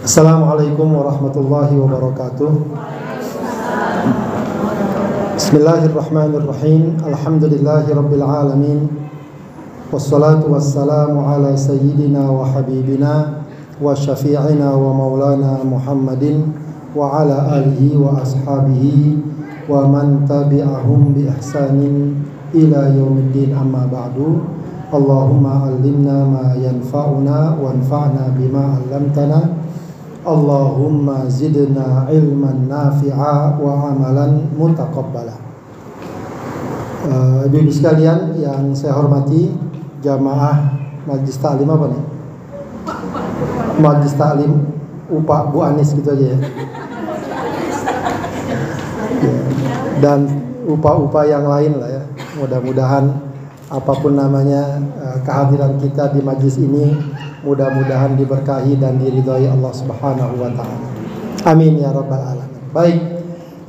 Assalamualaikum warahmatullahi wabarakatuh. Bismillahirrahmanirrahim. Alhamdulillahi rabbil alamin. Wassalatu wassalamu ala sayyidina wa habibina wa syafi'ina wa maulana Muhammadin wa ala alihi wa ashabihi wa man tabi'ahum bi ihsanin ila yaumiddin, amma ba'du. Allahumma allimna ma yanfa'una wanfa'na bima 'allamtana. Allahumma zidna ilman nafi'a wa amalan mutaqabbala. Ibu-ibu sekalian yang saya hormati, jamaah Majlis Ta'lim apa nih? Majlis Ta'lim UPA Bu Anis gitu aja ya. Dan UPA-UPA yang lain lah ya. Mudah-mudahan apapun namanya, kehadiran kita di majlis ini mudah-mudahan diberkahi dan diridhai Allah Subhanahu wa taala. Amin ya rabbal alamin. Baik,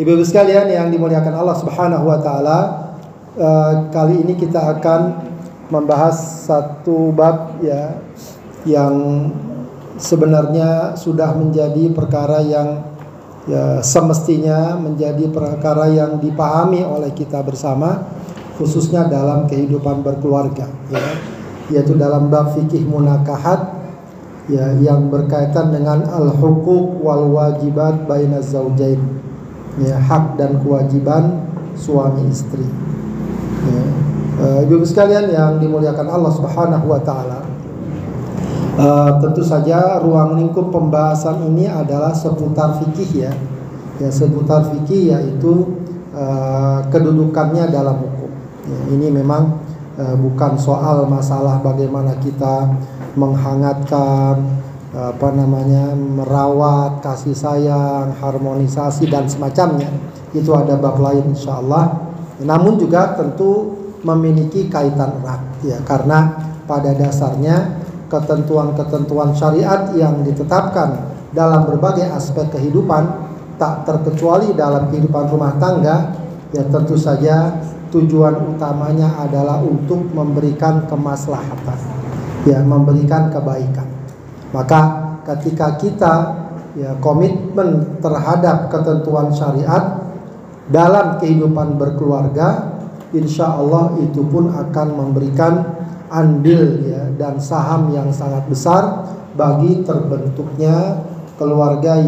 ibu-ibu sekalian yang dimuliakan Allah Subhanahu wa taala, kali ini kita akan membahas satu bab ya yang sebenarnya sudah menjadi perkara yang ya semestinya menjadi perkara yang dipahami oleh kita bersama, khususnya dalam kehidupan berkeluarga ya, yaitu dalam bab fikih munakahat ya, yang berkaitan dengan al-huquq wal wajibat bainaz zaujain ya, hak dan kewajiban suami istri ya. Ibu sekalian yang dimuliakan Allah Subhanahu wa taala, tentu saja ruang lingkup pembahasan ini adalah seputar fikih ya, seputar fikih, yaitu kedudukannya dalam hukum ya. Ini memang bukan soal masalah bagaimana kita menghangatkan, merawat, kasih sayang, harmonisasi dan semacamnya. Itu ada bab lain insyaallah. Namun juga tentu memiliki kaitan erat ya, karena pada dasarnya ketentuan-ketentuan syariat yang ditetapkan dalam berbagai aspek kehidupan, tak terkecuali dalam kehidupan rumah tangga ya, tentu saja tujuan utamanya adalah untuk memberikan kemaslahatan ya, memberikan kebaikan. Maka ketika kita ya komitmen terhadap ketentuan syariat dalam kehidupan berkeluarga, insya Allah itu pun akan memberikan andil ya dan saham yang sangat besar bagi terbentuknya keluarga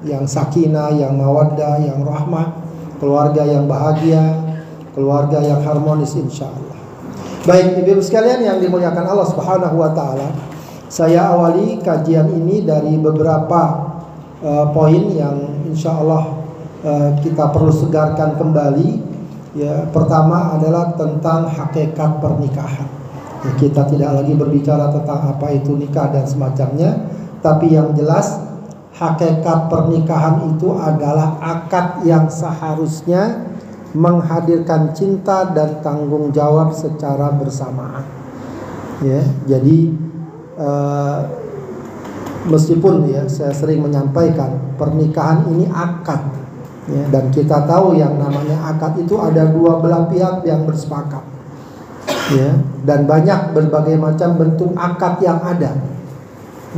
yang sakinah, yang mawaddah, yang rahmah, keluarga yang bahagia, keluarga yang harmonis insyaallah. Baik, ibu sekalian yang dimuliakan Allah Subhanahu wa taala, saya awali kajian ini dari beberapa poin yang insyaallah kita perlu segarkan kembali ya. Pertama adalah tentang hakikat pernikahan ya, kita tidak lagi berbicara tentang apa itu nikah dan semacamnya, tapi yang jelas hakikat pernikahan itu adalah akad yang seharusnya menghadirkan cinta dan tanggung jawab secara bersamaan ya. Jadi meskipun ya saya sering menyampaikan pernikahan ini akad ya, dan kita tahu yang namanya akad itu ada dua belah pihak yang bersepakat ya, dan banyak berbagai macam bentuk akad yang ada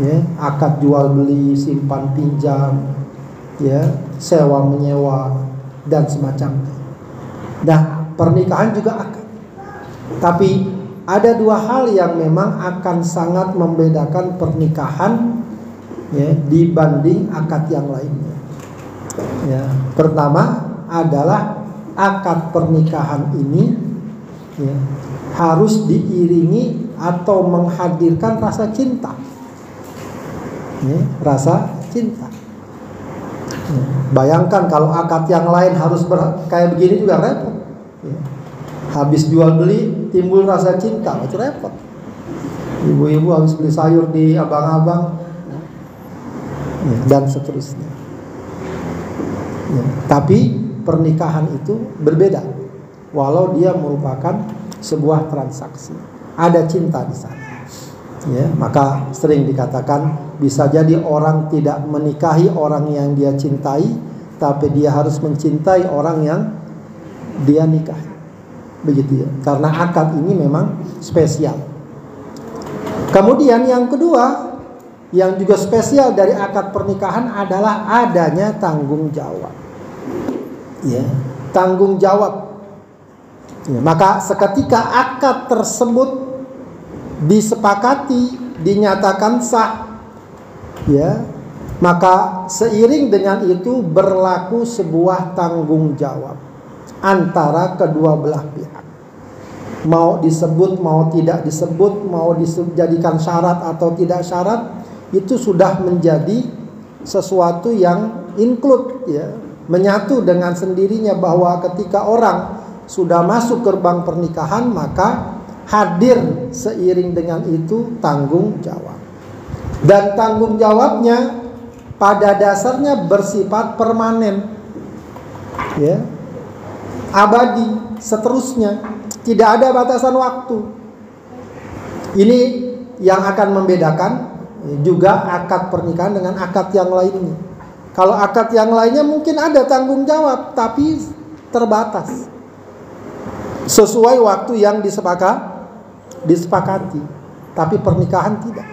ya, akad jual beli, simpan pinjam ya, sewa menyewa dan semacamnya. Nah, pernikahan juga akad. Tapi ada dua hal yang memang akan sangat membedakan pernikahan ya, dibanding akad yang lainnya. Ya, pertama adalah akad pernikahan ini ya, harus diiringi atau menghadirkan rasa cinta. Ya, rasa cinta. Ya, bayangkan kalau akad yang lain harus kayak begini juga repot. Ya. Habis jual beli timbul rasa cinta, itu repot. Ibu-ibu habis beli sayur di abang-abang ya, dan seterusnya ya. Tapi pernikahan itu berbeda, walau dia merupakan sebuah transaksi, ada cinta di sana ya. Maka sering dikatakan bisa jadi orang tidak menikahi orang yang dia cintai, tapi dia harus mencintai orang yang dia nikahi, begitu ya, karena akad ini memang spesial. Kemudian yang kedua yang juga spesial dari akad pernikahan adalah adanya tanggung jawab. Ya, tanggung jawab. Ya, maka seketika akad tersebut disepakati, dinyatakan sah, ya, maka seiring dengan itu berlaku sebuah tanggung jawab antara kedua belah pihak. Mau disebut, mau tidak disebut, mau dijadikan syarat atau tidak syarat, itu sudah menjadi sesuatu yang include, ya, menyatu dengan sendirinya, bahwa ketika orang sudah masuk gerbang pernikahan, maka hadir seiring dengan itu tanggung jawab. Dan tanggung jawabnya pada dasarnya bersifat permanen, ya, abadi, seterusnya, tidak ada batasan waktu. Ini yang akan membedakan juga akad pernikahan dengan akad yang lainnya. Kalau akad yang lainnya mungkin ada tanggung jawab, tapi terbatas, sesuai waktu yang disepakati. Tapi pernikahan tidak,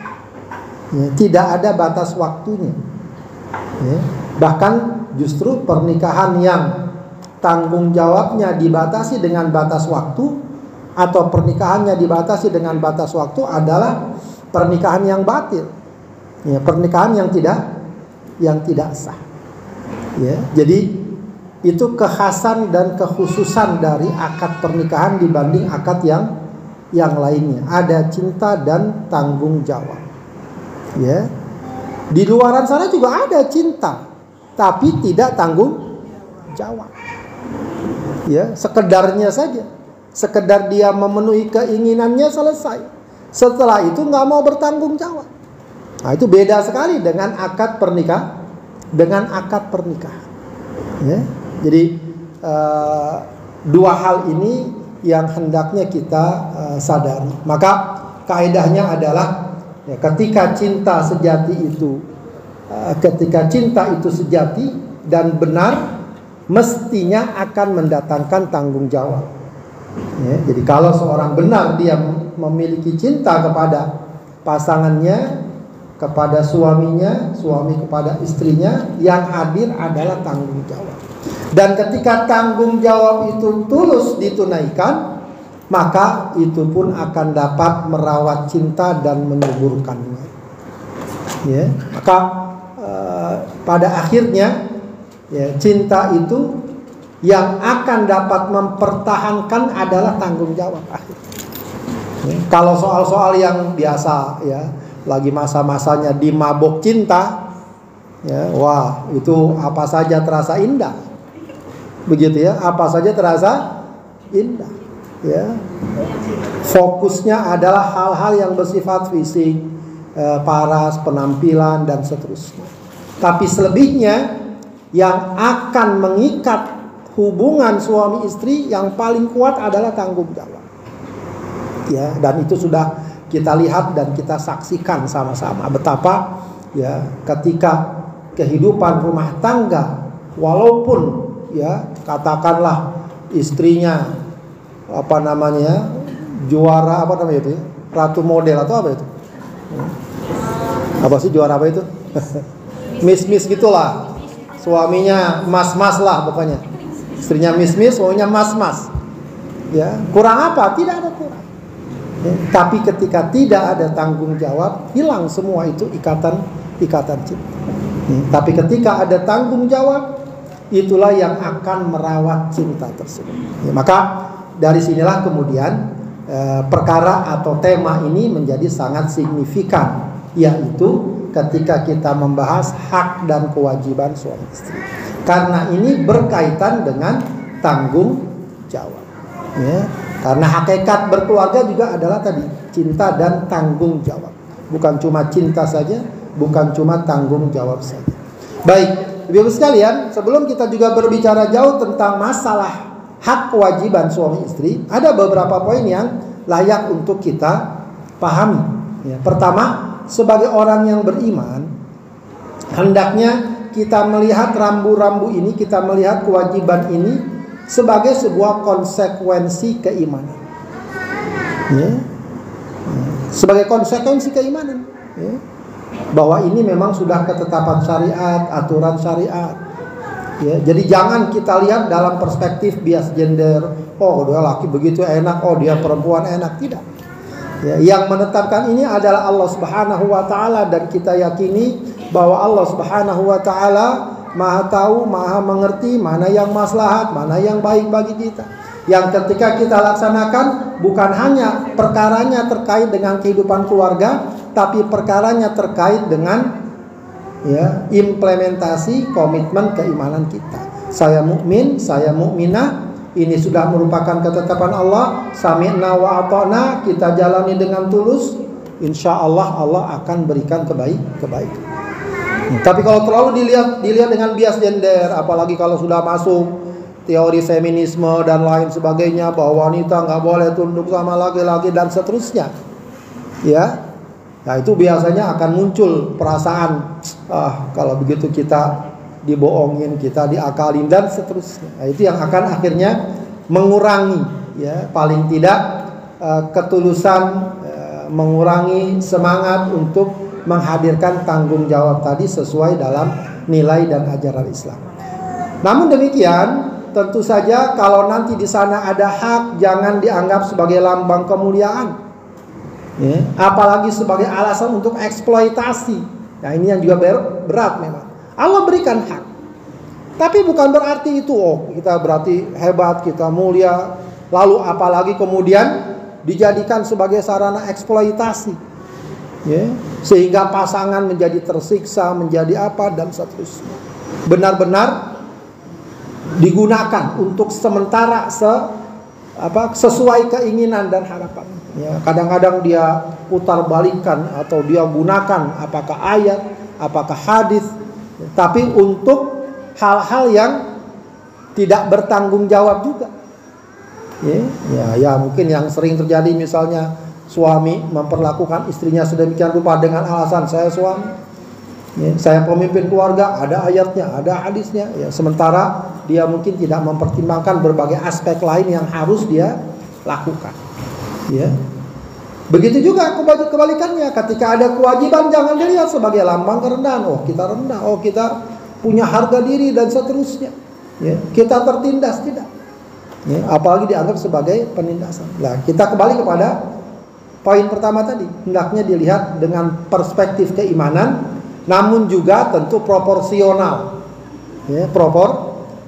ya, tidak ada batas waktunya, ya. Bahkan justru pernikahan yang tanggung jawabnya dibatasi dengan batas waktu, atau pernikahannya dibatasi dengan batas waktu, adalah pernikahan yang batil, ya, pernikahan yang tidak sah, ya. Jadi itu kekhasan dan kekhususan dari akad pernikahan dibanding akad yang lainnya. Ada cinta dan tanggung jawab, ya. Di luaran sana juga ada cinta, tapi tidak tanggung jawab, ya, sekedarnya saja, sekedar dia memenuhi keinginannya, selesai. Setelah itu nggak mau bertanggung jawab. Nah, itu beda sekali dengan akad pernikahan, ya. Jadi dua hal ini yang hendaknya kita sadari. Maka kaidahnya adalah, ya, ketika cinta itu sejati dan benar, mestinya akan mendatangkan tanggung jawab, ya. Jadi kalau seorang benar dia memiliki cinta kepada pasangannya, kepada suaminya, suami kepada istrinya, yang hadir adalah tanggung jawab. Dan ketika tanggung jawab itu tulus ditunaikan, maka itu pun akan dapat merawat cinta dan menyuburkannya, ya. Maka pada akhirnya, ya, cinta itu yang akan dapat mempertahankan adalah tanggung jawab akhir. Ya, kalau soal-soal yang biasa, ya, lagi masa-masanya dimabok cinta, ya, wah, itu apa saja terasa indah, begitu, ya, apa saja terasa indah, ya. Fokusnya adalah hal-hal yang bersifat fisik, paras, penampilan, dan seterusnya. Tapi selebihnya yang akan mengikat hubungan suami istri yang paling kuat adalah tanggung jawab, ya. Dan itu sudah kita lihat dan kita saksikan sama-sama betapa, ya, ketika kehidupan rumah tangga, walaupun, ya, katakanlah istrinya juara itu, ya, ratu model atau apa itu, apa sih juara apa itu, miss gitulah, suaminya mas lah pokoknya, istrinya miss, suaminya mas, ya, kurang apa? Tidak ada kurang. Ya, tapi ketika tidak ada tanggung jawab, hilang semua itu ikatan cinta. Tapi ketika ada tanggung jawab, itulah yang akan merawat cinta tersebut. Ya, maka dari sinilah kemudian perkara atau tema ini menjadi sangat signifikan, yaitu ketika kita membahas hak dan kewajiban suami istri. Karena ini berkaitan dengan tanggung jawab, ya. Karena hakikat berkeluarga juga adalah tadi cinta dan tanggung jawab. Bukan cuma cinta saja, bukan cuma tanggung jawab saja. Baik, Ibu sekalian, sebelum kita juga berbicara jauh tentang masalah hak kewajiban suami istri, ada beberapa poin yang layak untuk kita pahami, ya. Pertama, sebagai orang yang beriman, hendaknya kita melihat rambu-rambu ini, kita melihat kewajiban ini sebagai sebuah konsekuensi keimanan, ya. Sebagai konsekuensi keimanan, ya. bahwa ini memang sudah ketetapan syariat, aturan syariat. Ya, jadi jangan kita lihat dalam perspektif bias gender. Oh, dia laki begitu enak, oh dia perempuan enak. Tidak. Ya, yang menetapkan ini adalah Allah Subhanahu wa taala, dan kita yakini bahwa Allah Subhanahu wa taala Maha tahu, Maha mengerti mana yang maslahat, mana yang baik bagi kita. Yang ketika kita laksanakan bukan hanya perkaranya terkait dengan kehidupan keluarga, tapi perkaranya terkait dengan implementasi komitmen keimanan kita. Saya mukmin, saya mukminah, ini sudah merupakan ketetapan Allah. Sami'na wa ata'na, kita jalani dengan tulus. Insya Allah Allah akan berikan kebaikan. Tapi kalau terlalu dilihat dengan bias gender, apalagi kalau sudah masuk teori feminisme dan lain sebagainya, bahwa wanita nggak boleh tunduk sama laki-laki dan seterusnya, ya. Nah, itu biasanya akan muncul perasaan, kalau begitu kita dibohongin, kita diakalin dan seterusnya. Nah, itu yang akan akhirnya mengurangi, ya, paling tidak ketulusan, mengurangi semangat untuk menghadirkan tanggung jawab tadi sesuai dalam nilai dan ajaran Islam. Namun demikian, tentu saja kalau nanti di sana ada hak, jangan dianggap sebagai lambang kemuliaan, ya, apalagi sebagai alasan untuk eksploitasi. Nah, ini yang juga berat memang. Allah berikan hak, tapi bukan berarti itu kita berarti hebat, kita mulia, lalu apalagi kemudian dijadikan sebagai sarana eksploitasi, ya, sehingga pasangan menjadi tersiksa, menjadi apa dan seterusnya. Benar-benar digunakan untuk sementara sesuai keinginan dan harapan. Ya, kadang-kadang dia putar balikan atau dia gunakan apakah ayat, apakah hadis, tapi untuk hal-hal yang tidak bertanggung jawab juga. Ya, mungkin yang sering terjadi misalnya suami memperlakukan istrinya sedemikian rupa dengan alasan saya suami, ya, saya pemimpin keluarga, ada ayatnya, ada hadisnya, ya, sementara dia mungkin tidak mempertimbangkan berbagai aspek lain yang harus dia lakukan, ya. Begitu juga kebalikannya, ketika ada kewajiban jangan dilihat sebagai lambang kerendahan. Oh, kita rendah, oh kita punya harga diri dan seterusnya, ya, kita tertindas, tidak, ya, apalagi dianggap sebagai penindasan. Nah, kita kembali kepada poin pertama tadi, hendaknya dilihat dengan perspektif keimanan, namun juga tentu proporsional, ya,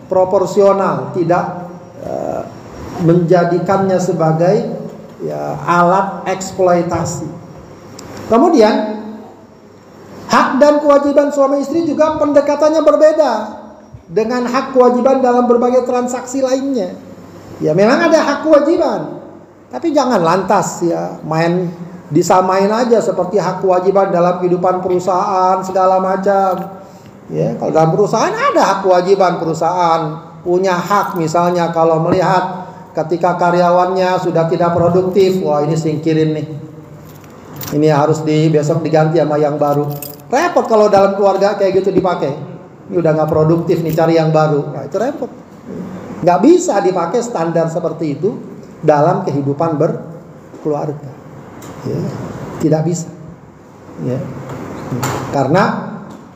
proporsional, tidak menjadikannya sebagai, ya, alat eksploitasi. Kemudian hak dan kewajiban suami istri juga pendekatannya berbeda dengan hak kewajiban dalam berbagai transaksi lainnya. Ya, memang ada hak kewajiban, tapi jangan lantas, ya, disamain aja seperti hak kewajiban dalam kehidupan perusahaan segala macam. Ya, kalau dalam perusahaan ada hak kewajiban, perusahaan punya hak misalnya kalau melihat ketika karyawannya sudah tidak produktif, wah ini singkirin nih, ini harus besok diganti sama yang baru. Repot kalau dalam keluarga kayak gitu dipakai. Ini udah nggak produktif nih, cari yang baru. Nah, itu repot. Nggak bisa dipakai standar seperti itu dalam kehidupan berkeluarga, ya, tidak bisa, ya, karena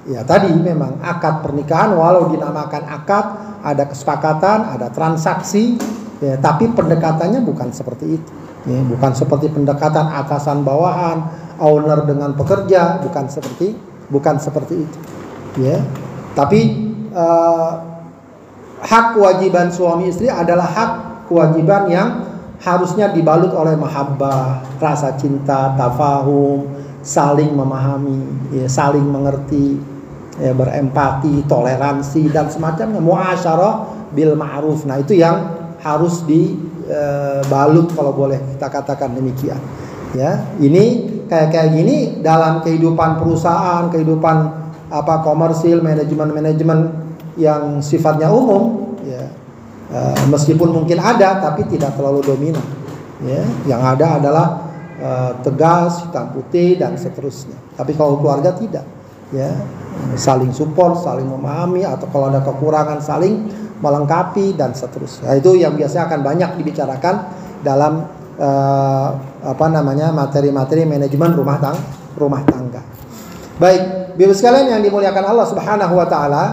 ya tadi memang akad pernikahan walau dinamakan akad, ada kesepakatan, ada transaksi, ya, tapi pendekatannya bukan seperti itu, ya, bukan seperti pendekatan atasan bawahan, owner dengan pekerja, bukan seperti itu, ya. Tapi hak kewajiban suami istri adalah hak kewajiban yang harusnya dibalut oleh mahabbah, rasa cinta, tafahum, saling memahami, ya, saling mengerti, ya, berempati, toleransi dan semacamnya, muasyarah bil ma'ruf. Nah, itu yang harus dibalut kalau boleh kita katakan demikian. Ya, ini kayak gini dalam kehidupan perusahaan, kehidupan komersil, manajemen yang sifatnya umum, ya. Meskipun mungkin ada, tapi tidak terlalu dominan, ya. Yang ada adalah tegas, hitam putih dan seterusnya. Tapi kalau keluarga tidak, ya, saling support, saling memahami, atau kalau ada kekurangan saling melengkapi dan seterusnya. Nah, itu yang biasanya akan banyak dibicarakan dalam materi-materi manajemen rumah tangga. Baik, Bapak sekalian yang dimuliakan Allah Subhanahu wa taala,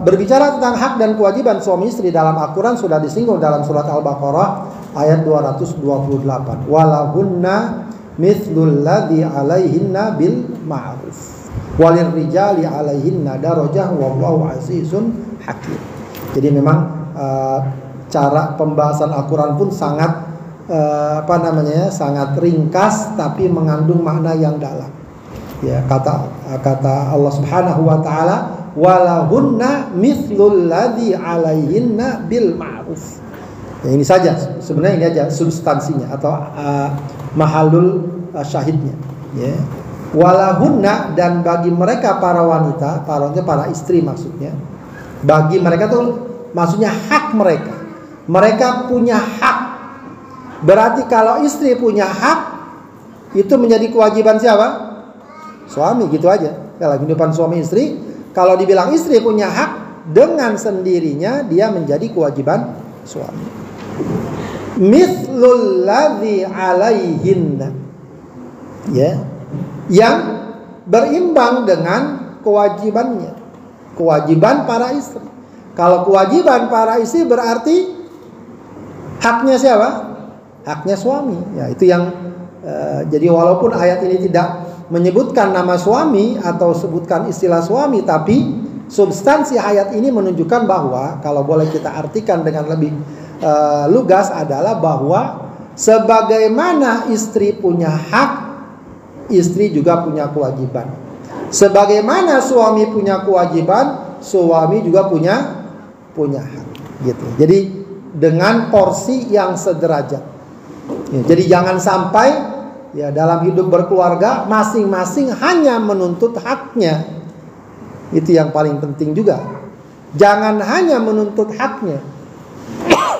berbicara tentang hak dan kewajiban suami istri dalam Al-Qur'an sudah disinggung dalam surat Al-Baqarah ayat 228. Walahunna mithlul ladzi 'alaihinna bil ma'ruf. Walir rijali 'alaihinna darajah wallahu 'azizun hakim. Jadi memang cara pembahasan Al-Qur'an pun sangat sangat ringkas tapi mengandung makna yang dalam. Ya, kata Allah Subhanahu wa taala, walahunna mithlul ladzi 'alaihinna bil ma'ruf. Ya, ini saja sebenarnya, ini aja substansinya atau mahallul syahidnya, ya. Walahunna, dan bagi mereka para wanita, para istri maksudnya. Bagi mereka tuh maksudnya hak mereka. Mereka punya hak. Berarti kalau istri punya hak, itu menjadi kewajiban siapa? Suami, gitu aja. Dalam kehidupan suami istri, kalau dibilang istri punya hak, dengan sendirinya dia menjadi kewajiban suami. Mithlul ladzi 'alaihinna, ya, yang berimbang dengan kewajibannya, kewajiban para istri. Kalau kewajiban para istri berarti haknya siapa? Haknya suami. Ya, itu yang jadi walaupun ayat ini tidak menyebutkan nama suami atau sebutkan istilah suami, tapi substansi ayat ini menunjukkan bahwa, kalau boleh kita artikan dengan lebih lugas, adalah bahwa sebagaimana istri punya hak, istri juga punya kewajiban. Sebagaimana suami punya kewajiban, suami juga punya hak, gitu. Jadi dengan porsi yang sederajat. Ya, jadi jangan sampai ya dalam hidup berkeluarga masing-masing hanya menuntut haknya. Itu yang paling penting juga. Jangan hanya menuntut haknya.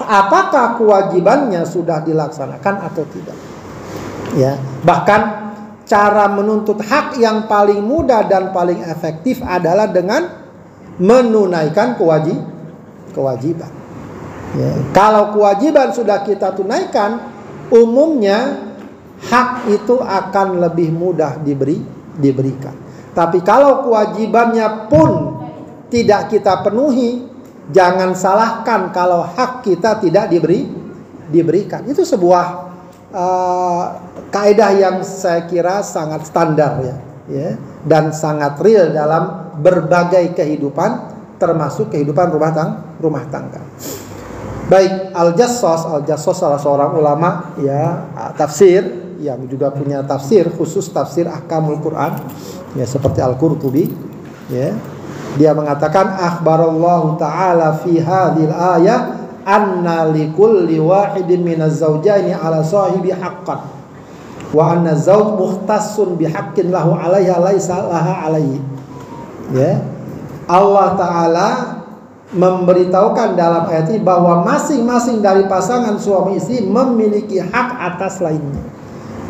Apakah kewajibannya sudah dilaksanakan atau tidak? Ya, bahkan cara menuntut hak yang paling mudah dan paling efektif adalah dengan menunaikan kewajiban. Ya, kalau kewajiban sudah kita tunaikan, umumnya hak itu akan lebih mudah diberikan. Tapi kalau kewajibannya pun tidak kita penuhi, jangan salahkan kalau hak kita tidak diberikan. Itu sebuah kaidah yang saya kira sangat standar, ya, dan sangat real dalam berbagai kehidupan, termasuk kehidupan rumah tangga. Baik, Al-Jassos salah seorang ulama, ya, tafsir, yang juga punya tafsir khusus, tafsir Ahkamul Quran, ya, seperti Al-Qurtubi, ya. Dia mengatakan, akhbarallahu ta'ala fi hadhil ayah anna likulli wahidin minaz zawjaini ala sahibi haqqan wa anna zawj mukhtassun bihaqqin lahu 'alaiha laisa laha 'alaihi. Ya. Allah Ta'ala memberitahukan dalam ayat ini bahwa masing-masing dari pasangan suami istri memiliki hak atas lainnya.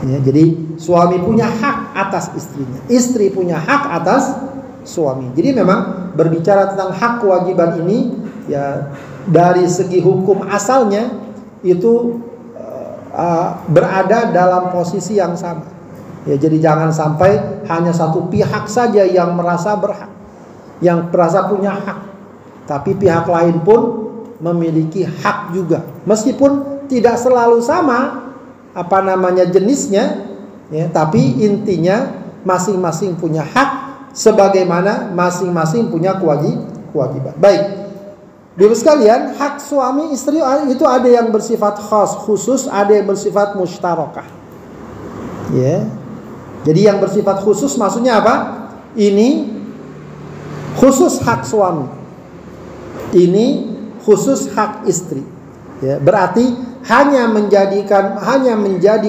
Ya, jadi suami punya hak atas istrinya, istri punya hak atas suami. Jadi memang berbicara tentang hak kewajiban ini, ya, dari segi hukum asalnya itu berada dalam posisi yang sama. Ya, jadi jangan sampai hanya satu pihak saja yang merasa berhak, yang merasa punya hak. Tapi pihak lain pun memiliki hak juga. Meskipun tidak selalu sama jenisnya, ya, tapi intinya masing-masing punya hak sebagaimana masing-masing punya kewajiban. Baik. Bapak sekalian, hak suami istri itu ada yang bersifat khas, khusus, ada yang bersifat mushtarakah. Ya. Jadi yang bersifat khusus maksudnya apa? Ini khusus hak suami. Ini khusus hak istri. Ya, berarti hanya menjadi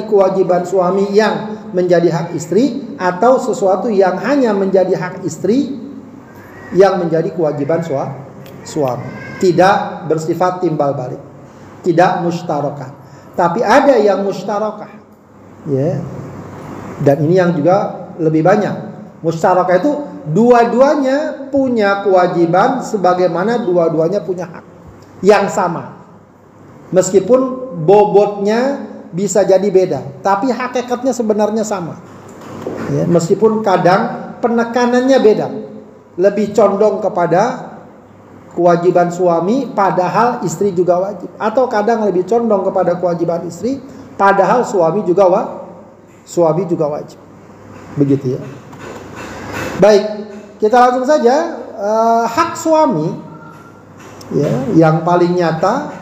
kewajiban suami yang menjadi hak istri, atau sesuatu yang hanya menjadi hak istri yang menjadi kewajiban suami. Tidak bersifat timbal balik, tidak mushtarakah. Tapi ada yang mushtarakah. Ya. Dan ini yang juga lebih banyak. Mushtarakah itu dua-duanya punya kewajiban sebagaimana dua-duanya punya hak yang sama. Meskipun bobotnya bisa jadi beda, tapi hakikatnya sebenarnya sama. Ya, meskipun kadang penekanannya beda, lebih condong kepada kewajiban suami padahal istri juga wajib, atau kadang lebih condong kepada kewajiban istri padahal suami juga wajib. Begitu ya. Baik, kita langsung saja. Hak suami ya, yang paling nyata,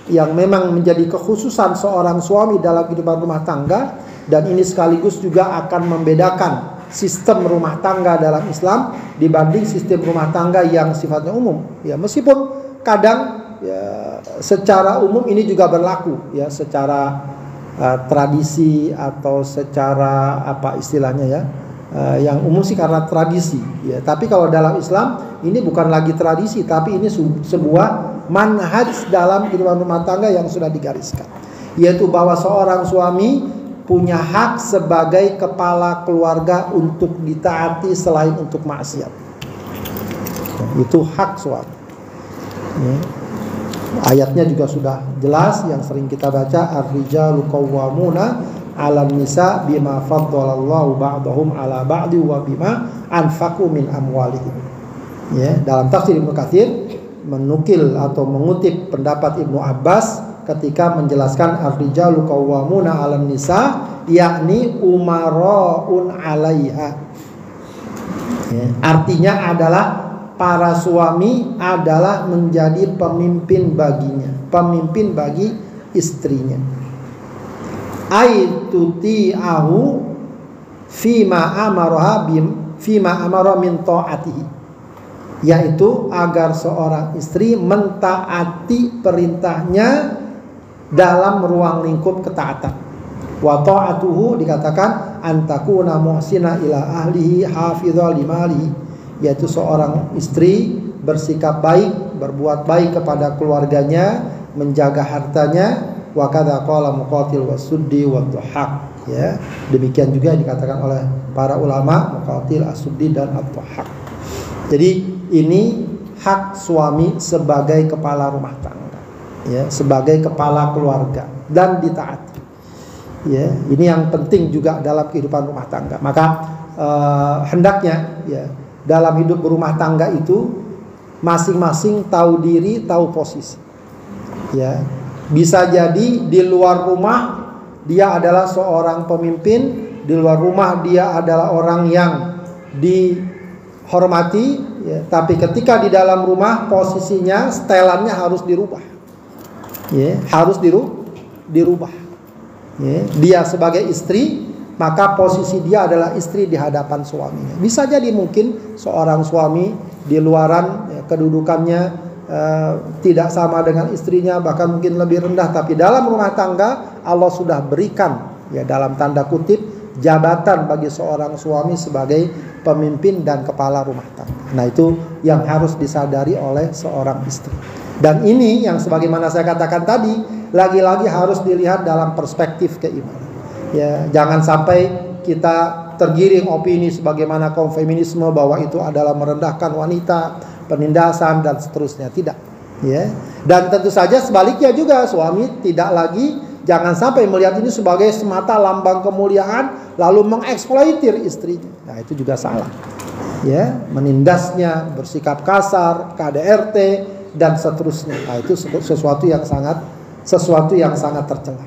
yang memang menjadi kekhususan seorang suami dalam kehidupan rumah tangga, dan ini sekaligus juga akan membedakan sistem rumah tangga dalam Islam dibanding sistem rumah tangga yang sifatnya umum. Ya, meskipun kadang ya, secara umum ini juga berlaku ya, secara tradisi atau secara apa istilahnya ya, yang umum sih karena tradisi ya. Tapi kalau dalam Islam ini bukan lagi tradisi, tapi ini sebuah manhaj dalam kehidupan rumah tangga yang sudah digariskan, yaitu bahwa seorang suami punya hak sebagai kepala keluarga untuk ditaati selain untuk maksiat. Itu hak suami. Ayatnya juga sudah jelas yang sering kita baca, ar-rijalu qawwamuna 'alan nisa bima faddalallahu ba'dahum 'ala ba'di wa bima anfaqu min amwalihim. Ya, dalam tafsir Ibnu Katsir menukil atau mengutip pendapat Ibnu Abbas ketika menjelaskan ar-rijalu qawwamuna 'alan nisa, yakni umara'un 'alaiha. Ya, artinya adalah para suami adalah menjadi pemimpin baginya, pemimpin bagi istrinya. Aituti'ahu fima amara min ta'atihi, yaitu agar seorang istri mentaati perintahnya dalam ruang lingkup ketaatan. Wa ta'atuhu dikatakan antakuna muhsina ila ahlihi hafidha limalihi, yaitu seorang istri bersikap baik, berbuat baik kepada keluarganya, menjaga hartanya. Wa kadza qala Muqatil was-Suddi wat-Tuhaq, ya. Demikian juga dikatakan oleh para ulama Muqatil, as-Suddi dan at-Tuhaq. Jadi ini hak suami sebagai kepala rumah tangga, ya, sebagai kepala keluarga dan ditaati. Ya, ini yang penting juga dalam kehidupan rumah tangga. Maka hendaknya ya, dalam hidup berumah tangga itu masing-masing tahu diri, tahu posisi. Ya, bisa jadi di luar rumah dia adalah seorang pemimpin, di luar rumah dia adalah orang yang dihormati, ya, tapi ketika di dalam rumah posisinya, setelannya harus dirubah. Ya, harus dirubah. Ya, dia sebagai istri, maka posisi dia adalah istri di hadapan suaminya. Bisa jadi mungkin seorang suami di luaran ya, kedudukannya tidak sama dengan istrinya, bahkan mungkin lebih rendah, tapi dalam rumah tangga Allah sudah berikan ya, dalam tanda kutip, jabatan bagi seorang suami sebagai pemimpin dan kepala rumah tangga. Nah, itu yang harus disadari oleh seorang istri. Dan ini yang sebagaimana saya katakan tadi, lagi-lagi harus dilihat dalam perspektif keimanan. Ya, jangan sampai kita tergiring opini sebagaimana kaum feminisme bahwa itu adalah merendahkan wanita, penindasan dan seterusnya. Tidak, ya. Dan tentu saja sebaliknya juga, suami tidak lagi, jangan sampai melihat ini sebagai semata lambang kemuliaan lalu mengeksploitir istrinya. Nah, itu juga salah. Ya, menindasnya, bersikap kasar, KDRT dan seterusnya. Nah, itu sesuatu yang sangat tercela.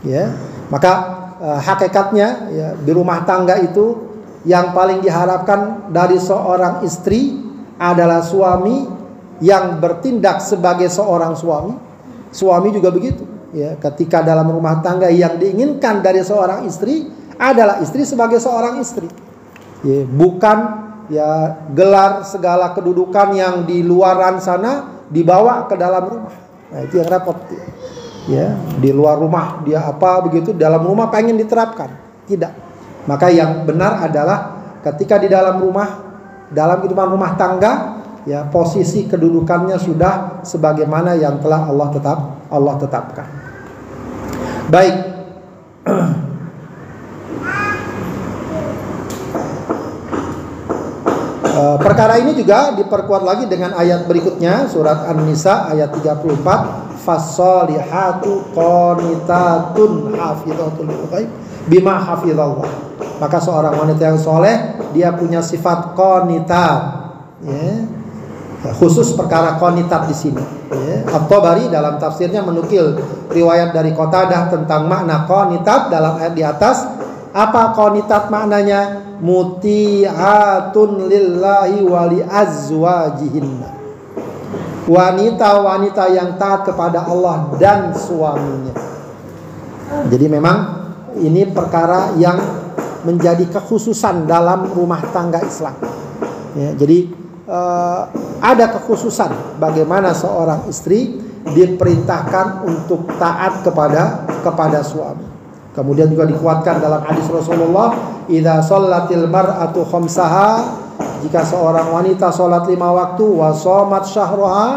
Ya, maka hakikatnya ya, di rumah tangga itu yang paling diharapkan dari seorang istri adalah suami yang bertindak sebagai seorang suami. Suami juga begitu. Ya, ketika dalam rumah tangga yang diinginkan dari seorang istri adalah istri sebagai seorang istri. Ya, bukan ya gelar segala kedudukan yang di luaran sana dibawa ke dalam rumah. Nah, itu yang repot. Ya, di luar rumah dia apa begitu, dalam rumah pengen diterapkan. Tidak. Maka yang benar adalah ketika di dalam rumah, dalam kehidupan rumah tangga, ya, posisi kedudukannya sudah sebagaimana yang telah Allah tetapkan. Baik. Perkara ini juga diperkuat lagi dengan ayat berikutnya, surat An-Nisa ayat 34, fasolihatu qanitatun hafidhatul ghaib bima hafizallah. Maka seorang wanita yang soleh dia punya sifat qanitat, ya. Khusus perkara qanitat di sini. Ya. At-Tabari dalam tafsirnya menukil riwayat dari Qatadah tentang makna qanitat dalam ayat di atas. Apa qanitat maknanya? Muti'atun lillahi wa li azwajihinna. Wanita-wanita yang taat kepada Allah dan suaminya. Jadi memang ini perkara yang menjadi kekhususan dalam rumah tangga Islam. Ya, jadi ada kekhususan bagaimana seorang istri diperintahkan untuk taat kepada suami. Kemudian juga dikuatkan dalam hadis Rasulullah, idza shallatil mar'atu khamsaha, jika seorang wanita salat 5 waktu, wa shamat syahraha,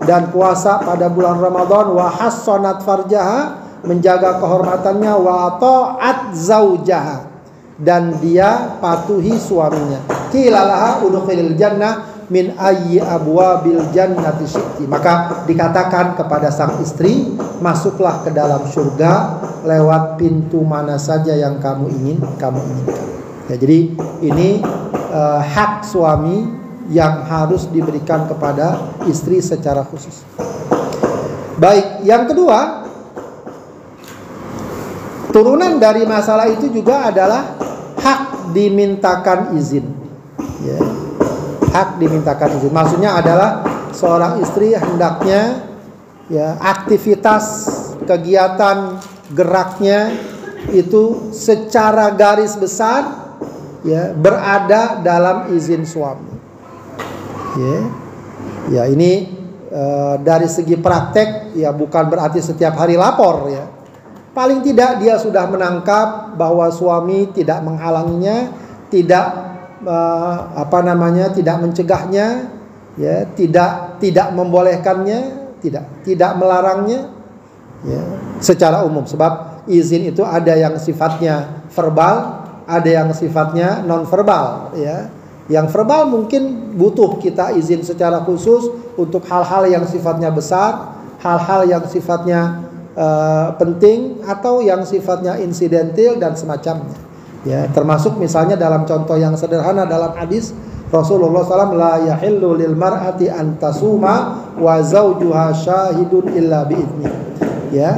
dan puasa pada bulan Ramadan, wa hassanat farjaha, menjaga kehormatannya, wa ta'at zaujaha, dan dia patuhi suaminya. Qila laha udkhilil jannah min ayyi abwabil jannati syi'ti. Maka dikatakan kepada sang istri, masuklah ke dalam surga lewat pintu mana saja yang kamu inginkan. Ya, jadi ini hak suami yang harus diberikan kepada istri secara khusus. Baik, yang kedua, turunan dari masalah itu juga adalah hak dimintakan izin. Ya. Hak dimintakan izin. Maksudnya adalah seorang istri hendaknya ya aktivitas kegiatan geraknya itu secara garis besar ya berada dalam izin suami. Ya ini dari segi praktek ya bukan berarti setiap hari lapor ya. Paling tidak dia sudah menangkap bahwa suami tidak menghalanginya, tidak tidak mencegahnya, ya, tidak membolehkannya, tidak melarangnya, ya, secara umum. Sebab izin itu ada yang sifatnya verbal, ada yang sifatnya non verbal, ya. Yang verbal mungkin butuh kita izin secara khusus untuk hal-hal yang sifatnya besar, hal-hal yang sifatnya penting, atau yang sifatnya insidental dan semacamnya. Ya, termasuk misalnya dalam contoh yang sederhana dalam hadis Rasulullah SAW, la yahillu lil mar'ati an tasuma wa zawjuha syahidun illa bi'idni. Ya,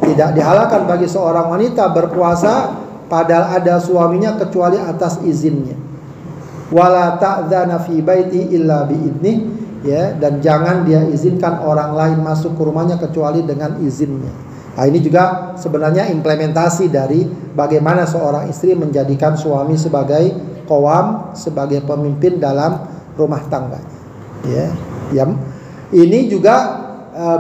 tidak dihalalkan bagi seorang wanita berpuasa padahal ada suaminya kecuali atas izinnya. Wala ta'dzana fi baiti illa bi'idni. Ya, dan jangan dia izinkan orang lain masuk ke rumahnya kecuali dengan izinnya. Nah, ini juga sebenarnya implementasi dari bagaimana seorang istri menjadikan suami sebagai qawam, sebagai pemimpin dalam rumah tangga. Ya, ini juga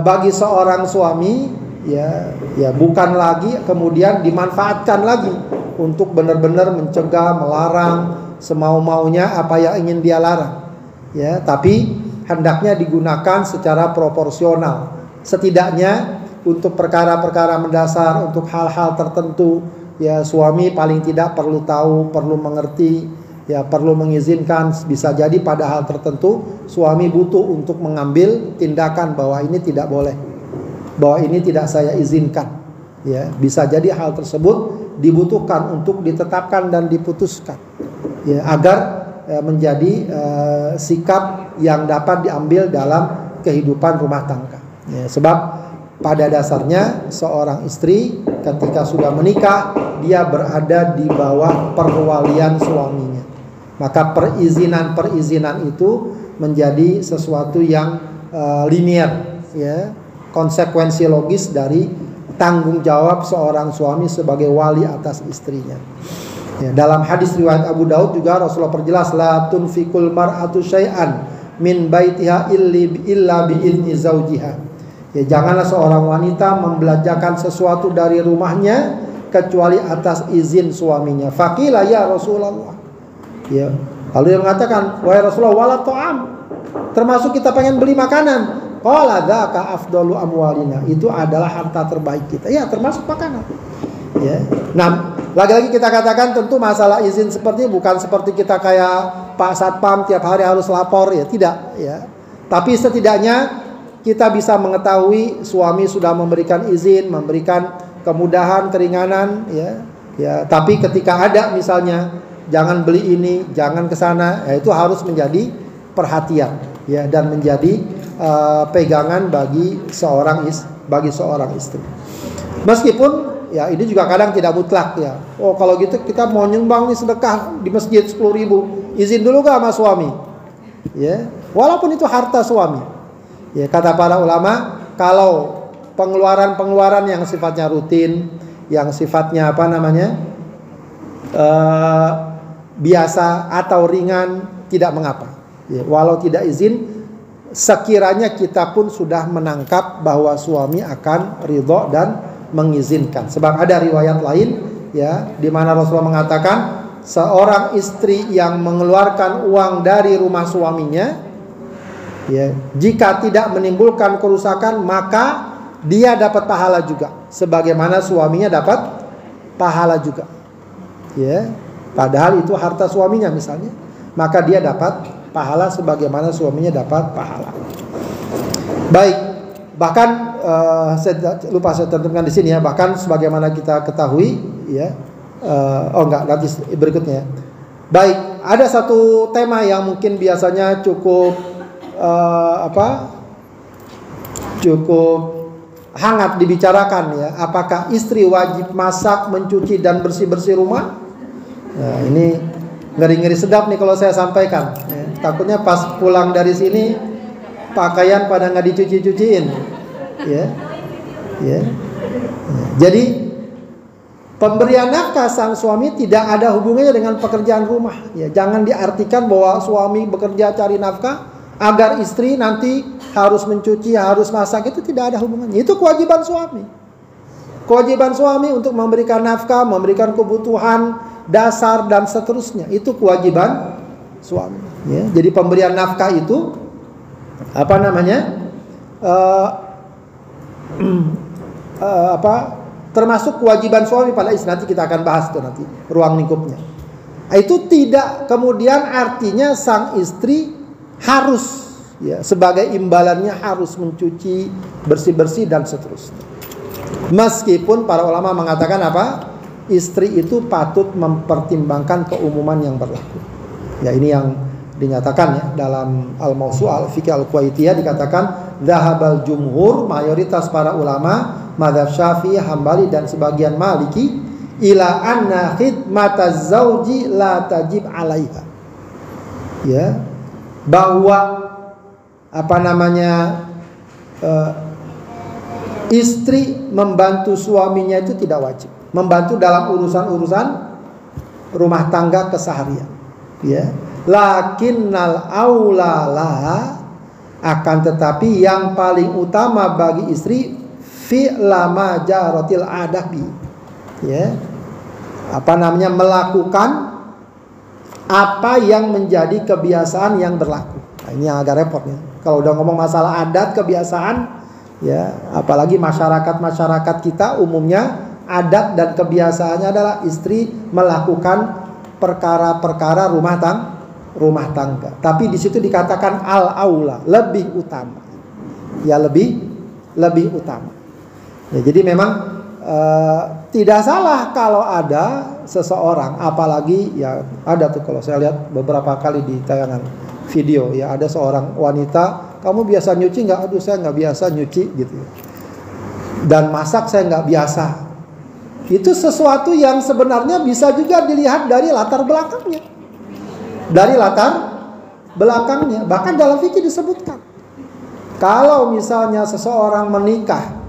bagi seorang suami, ya bukan lagi kemudian dimanfaatkan lagi untuk benar-benar mencegah, melarang semau-maunya apa yang ingin dia larang. Ya, tapi hendaknya digunakan secara proporsional. Setidaknya untuk perkara-perkara mendasar, untuk hal-hal tertentu, ya suami paling tidak perlu tahu, perlu mengerti, ya perlu mengizinkan. Bisa jadi pada hal tertentu suami butuh untuk mengambil tindakan bahwa ini tidak boleh, bahwa ini tidak saya izinkan. Ya, bisa jadi hal tersebut dibutuhkan untuk ditetapkan dan diputuskan, ya, agar menjadi sikap yang dapat diambil dalam kehidupan rumah tangga. Ya, sebab pada dasarnya seorang istri ketika sudah menikah dia berada di bawah perwalian suaminya. Maka perizinan itu menjadi sesuatu yang linier, ya, konsekuensi logis dari tanggung jawab seorang suami sebagai wali atas istrinya. Ya, dalam hadis riwayat Abu Daud juga Rasulullah perjelas, la tunfikul mar'atu syai'an min baitiha illa bi'izni zaujiha. Ya, janganlah seorang wanita membelanjakan sesuatu dari rumahnya kecuali atas izin suaminya. Faqila ya Rasulullah. Ya, lalu dia mengatakan, wahai Rasulullah, wala ta'am, termasuk kita pengen beli makanan. Qala dzaka afdalu amwalina, itu adalah harta terbaik kita. Ya, termasuk makanan. Ya. Nah, lagi-lagi kita katakan tentu masalah izin seperti bukan seperti kita kayak Pak Satpam tiap hari harus lapor, ya tidak, ya. Tapi setidaknya kita bisa mengetahui suami sudah memberikan izin, memberikan kemudahan, keringanan, ya. Ya, tapi ketika ada misalnya jangan beli ini, jangan ke sana, ya itu harus menjadi perhatian ya dan menjadi pegangan bagi seorang istri. Meskipun ya ini juga kadang tidak mutlak ya. Oh kalau gitu kita mau nyumbang nih sedekah di masjid 10.000, izin dulu gak sama suami? Ya, walaupun itu harta suami. Ya, kata para ulama, kalau pengeluaran yang sifatnya rutin, yang sifatnya biasa atau ringan, tidak mengapa. Ya, walau tidak izin, sekiranya kita pun sudah menangkap bahwa suami akan ridho dan mengizinkan. Sebab ada riwayat lain ya di mana Rasulullah mengatakan seorang istri yang mengeluarkan uang dari rumah suaminya ya, jika tidak menimbulkan kerusakan maka dia dapat pahala juga sebagaimana suaminya dapat pahala juga. Ya, padahal itu harta suaminya misalnya, maka dia dapat pahala sebagaimana suaminya dapat pahala. Baik, bahkan saya lupa saya tentukan di sini ya, bahkan sebagaimana kita ketahui ya, nanti berikutnya. Baik, ada satu tema yang mungkin biasanya cukup hangat dibicarakan ya, apakah istri wajib masak, mencuci dan bersih-bersih rumah? Nah, ini ngeri-ngeri sedap nih kalau saya sampaikan ya. Takutnya pas pulang dari sini pakaian pada nggak dicuci-cuciin ya. Jadi pemberian nafkah sang suami tidak ada hubungannya dengan pekerjaan rumah ya. Jangan diartikan bahwa suami bekerja cari nafkah agar istri nanti harus mencuci, harus masak, itu tidak ada hubungannya. Itu kewajiban suami. Kewajiban suami untuk memberikan nafkah, memberikan kebutuhan dasar dan seterusnya, itu kewajiban suami ya. Jadi pemberian nafkah itu termasuk kewajiban suami pada istri. Nanti kita akan bahas itu nanti ruang lingkupnya. Itu tidak kemudian artinya sang istri harus ya sebagai imbalannya harus mencuci, bersih-bersih dan seterusnya. Meskipun para ulama mengatakan istri itu patut mempertimbangkan keumuman yang berlaku. Ya, ini yang dinyatakan ya dalam Al-Mawsu' al-Fiqh al-Kuwaitiyah, dikatakan zahabal jumhur, mayoritas para ulama mazhab Syafi'i, Hambali dan sebagian Maliki ila anna khidmataz zauji la tajib 'alaiha. Ya, bahwa istri membantu suaminya itu tidak wajib. Membantu dalam urusan-urusan rumah tangga keseharian ya. Lakinnal aulalah, akan tetapi yang paling utama bagi istri fi'lama jaratil adabi ya, melakukan apa yang menjadi kebiasaan yang berlaku. Nah, ini yang agak repot ya. Kalau udah ngomong masalah adat kebiasaan ya, apalagi masyarakat kita umumnya adat dan kebiasaannya adalah istri melakukan perkara-perkara rumah tangga. Tapi di situ dikatakan al-aula, lebih utama. Ya, lebih utama. Ya, jadi memang tidak salah kalau ada seseorang, apalagi ya ada tuh kalau saya lihat beberapa kali di tayangan video ya, ada seorang wanita, kamu biasa nyuci nggak? Aduh, saya nggak biasa nyuci gitu. Dan masak saya nggak biasa. Itu sesuatu yang sebenarnya bisa juga dilihat dari latar belakangnya. Bahkan dalam fikih disebutkan, kalau misalnya seseorang menikah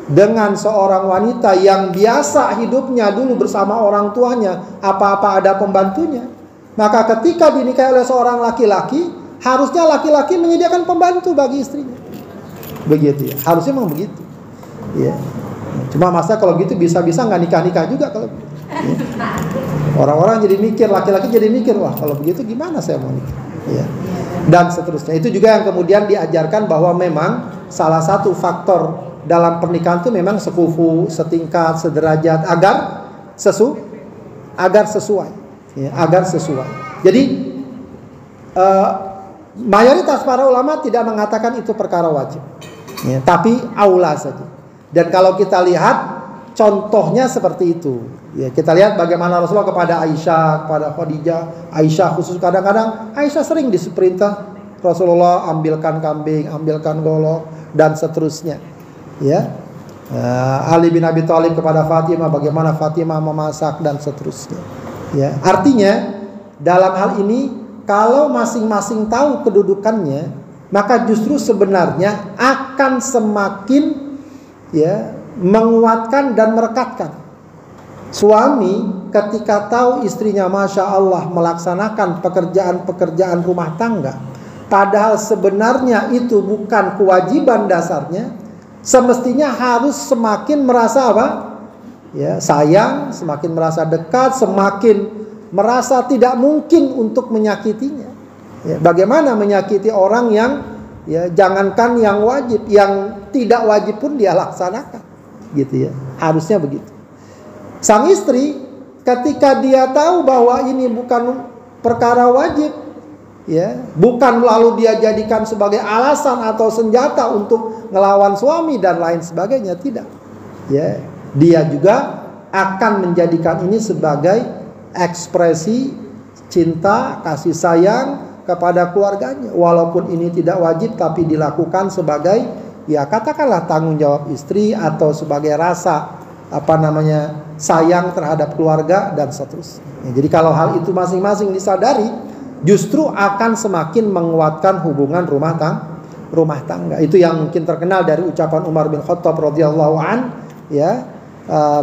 dengan seorang wanita yang biasa hidupnya dulu bersama orang tuanya, apa-apa ada pembantunya, maka ketika dinikahi oleh seorang laki-laki, harusnya laki-laki menyediakan pembantu bagi istrinya. Begitu ya, harusnya memang begitu ya. Cuma masa kalau gitu bisa-bisa nggak nikah-nikah juga kalau ya. Orang-orang jadi mikir, laki-laki jadi mikir, wah kalau begitu gimana saya mau nikah ya. Dan seterusnya. Itu juga yang kemudian diajarkan bahwa memang salah satu faktor dalam pernikahan itu memang sekufu, setingkat, sederajat, agar sesuai ya, agar sesuai. Jadi mayoritas para ulama tidak mengatakan itu perkara wajib ya, tapi aula saja. Dan kalau kita lihat contohnya seperti itu. Ya, kita lihat bagaimana Rasulullah kepada Aisyah, kepada Khadijah. Aisyah khusus, kadang-kadang Aisyah sering diperintah Rasulullah ambilkan kambing, ambilkan golok, dan seterusnya. Ya, Ali bin Abi Thalib kepada Fatimah, bagaimana Fatimah memasak dan seterusnya. Ya, artinya dalam hal ini kalau masing-masing tahu kedudukannya, maka justru sebenarnya akan semakin ya menguatkan dan merekatkan. Suami ketika tahu istrinya Masya Allah melaksanakan pekerjaan-pekerjaan rumah tangga, padahal sebenarnya itu bukan kewajiban dasarnya, semestinya harus semakin merasa apa? Ya, sayang, semakin merasa dekat, semakin merasa tidak mungkin untuk menyakitinya. Ya, bagaimana menyakiti orang yang ya jangankan yang wajib, yang tidak wajib pun dia laksanakan, gitu ya. Harusnya begitu. Sang istri ketika dia tahu bahwa ini bukan perkara wajib, ya, bukan lalu dia jadikan sebagai alasan atau senjata untuk ngelawan suami dan lain sebagainya, tidak. Ya, dia juga akan menjadikan ini sebagai ekspresi cinta, kasih sayang kepada keluarganya. Walaupun ini tidak wajib, tapi dilakukan sebagai, ya katakanlah tanggung jawab istri, atau sebagai rasa sayang terhadap keluarga dan seterusnya. Ya, jadi kalau hal itu masing-masing disadari, justru akan semakin menguatkan hubungan rumah tangga. Itu yang mungkin terkenal dari ucapan Umar bin Khattab radhiyallahu an, ya.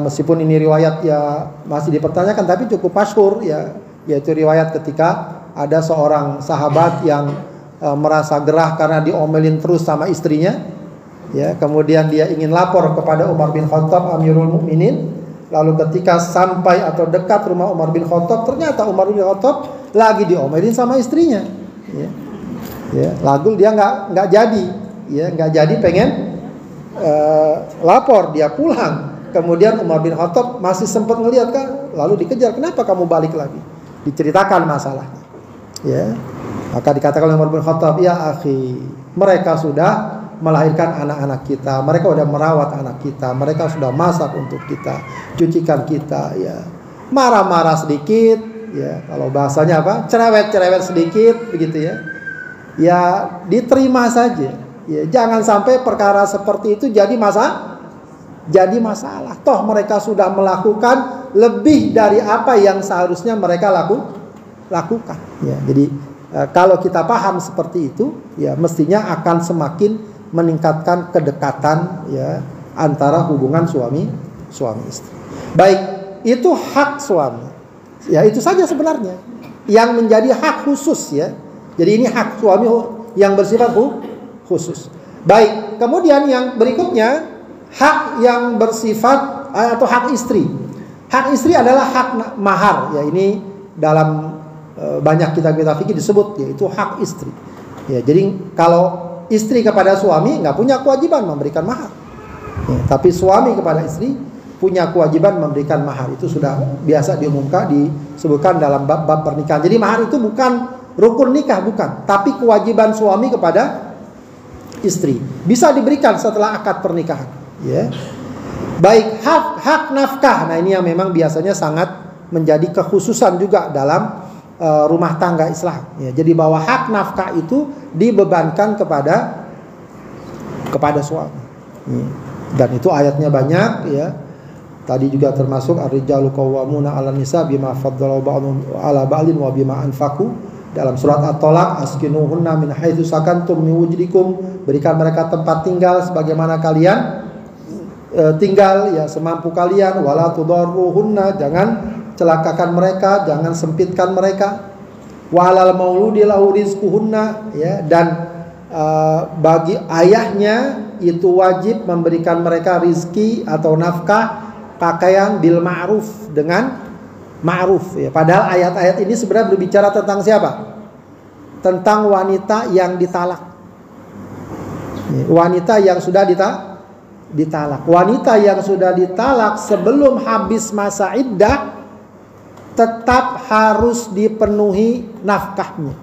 Meskipun ini riwayat ya masih dipertanyakan, tapi cukup masyhur, ya, yaitu riwayat ketika ada seorang sahabat yang merasa gerah karena diomelin terus sama istrinya, ya, kemudian dia ingin lapor kepada Umar bin Khattab Amirul Mukminin. Lalu ketika sampai atau dekat rumah Umar bin Khattab, ternyata Umar bin Khattab lagi diomelin sama istrinya, ya. Ya, lalu dia nggak jadi, ya, nggak jadi pengen lapor, dia pulang. Kemudian Umar bin Khattab masih sempat ngelihat kan, lalu dikejar, kenapa kamu balik lagi? Diceritakan masalahnya, ya. Maka dikatakan oleh Umar bin Khattab, ya akhi, mereka sudah melahirkan anak-anak kita, mereka sudah merawat anak kita, mereka sudah masak untuk kita, cucikan kita, ya. Marah-marah sedikit, ya, kalau bahasanya apa? Cerewet-cerewet sedikit, begitu ya. Ya, diterima saja. Ya, jangan sampai perkara seperti itu jadi masalah. Toh mereka sudah melakukan lebih dari apa yang seharusnya mereka lakukan. Ya, jadi kalau kita paham seperti itu, ya mestinya akan semakin meningkatkan kedekatan, ya, antara hubungan suami istri. Baik, itu hak suami. Ya, itu saja sebenarnya yang menjadi hak khusus, ya. Jadi ini hak suami yang bersifat khusus. Baik, kemudian yang berikutnya hak yang bersifat atau hak istri. Hak istri adalah hak mahar, ya, ini dalam banyak kitab-kitab fikih disebut, yaitu hak istri. Ya, jadi kalau istri kepada suami nggak punya kewajiban memberikan mahar, ya, tapi suami kepada istri punya kewajiban memberikan mahar. Itu sudah biasa diumumkan, disebutkan dalam bab pernikahan. Jadi mahar itu bukan rukun nikah, bukan, tapi kewajiban suami kepada istri, bisa diberikan setelah akad pernikahan, ya. Baik, hak nafkah. Nah, ini yang memang biasanya sangat menjadi kekhususan juga dalam rumah tangga Islam, ya. Jadi bahwa hak nafkah itu dibebankan kepada suami, ya. Dan itu ayatnya banyak, ya. Tadi juga termasuk ar-rijalu qawwamuna 'alan nisa bima faddala ba'dhum 'ala ba'din wa bima anfaqu. Dalam surat At-Tolak, askinuhunna min haitsu sakantum min wujdikum, berikan mereka tempat tinggal sebagaimana kalian tinggal, ya, semampu kalian. Wala tudarruhunna, jangan celakakan mereka, jangan sempitkan mereka. Walal mauludi lahu rizquhunna, ya, dan bagi ayahnya itu wajib memberikan mereka rizki atau nafkah, pakaian bil ma'ruf, dengan ma'ruf, ya. Padahal ayat-ayat ini sebenarnya berbicara tentang siapa? Tentang wanita yang ditalak, ya, wanita yang sudah ditalak. Wanita yang sudah ditalak sebelum habis masa iddah tetap harus dipenuhi nafkahnya,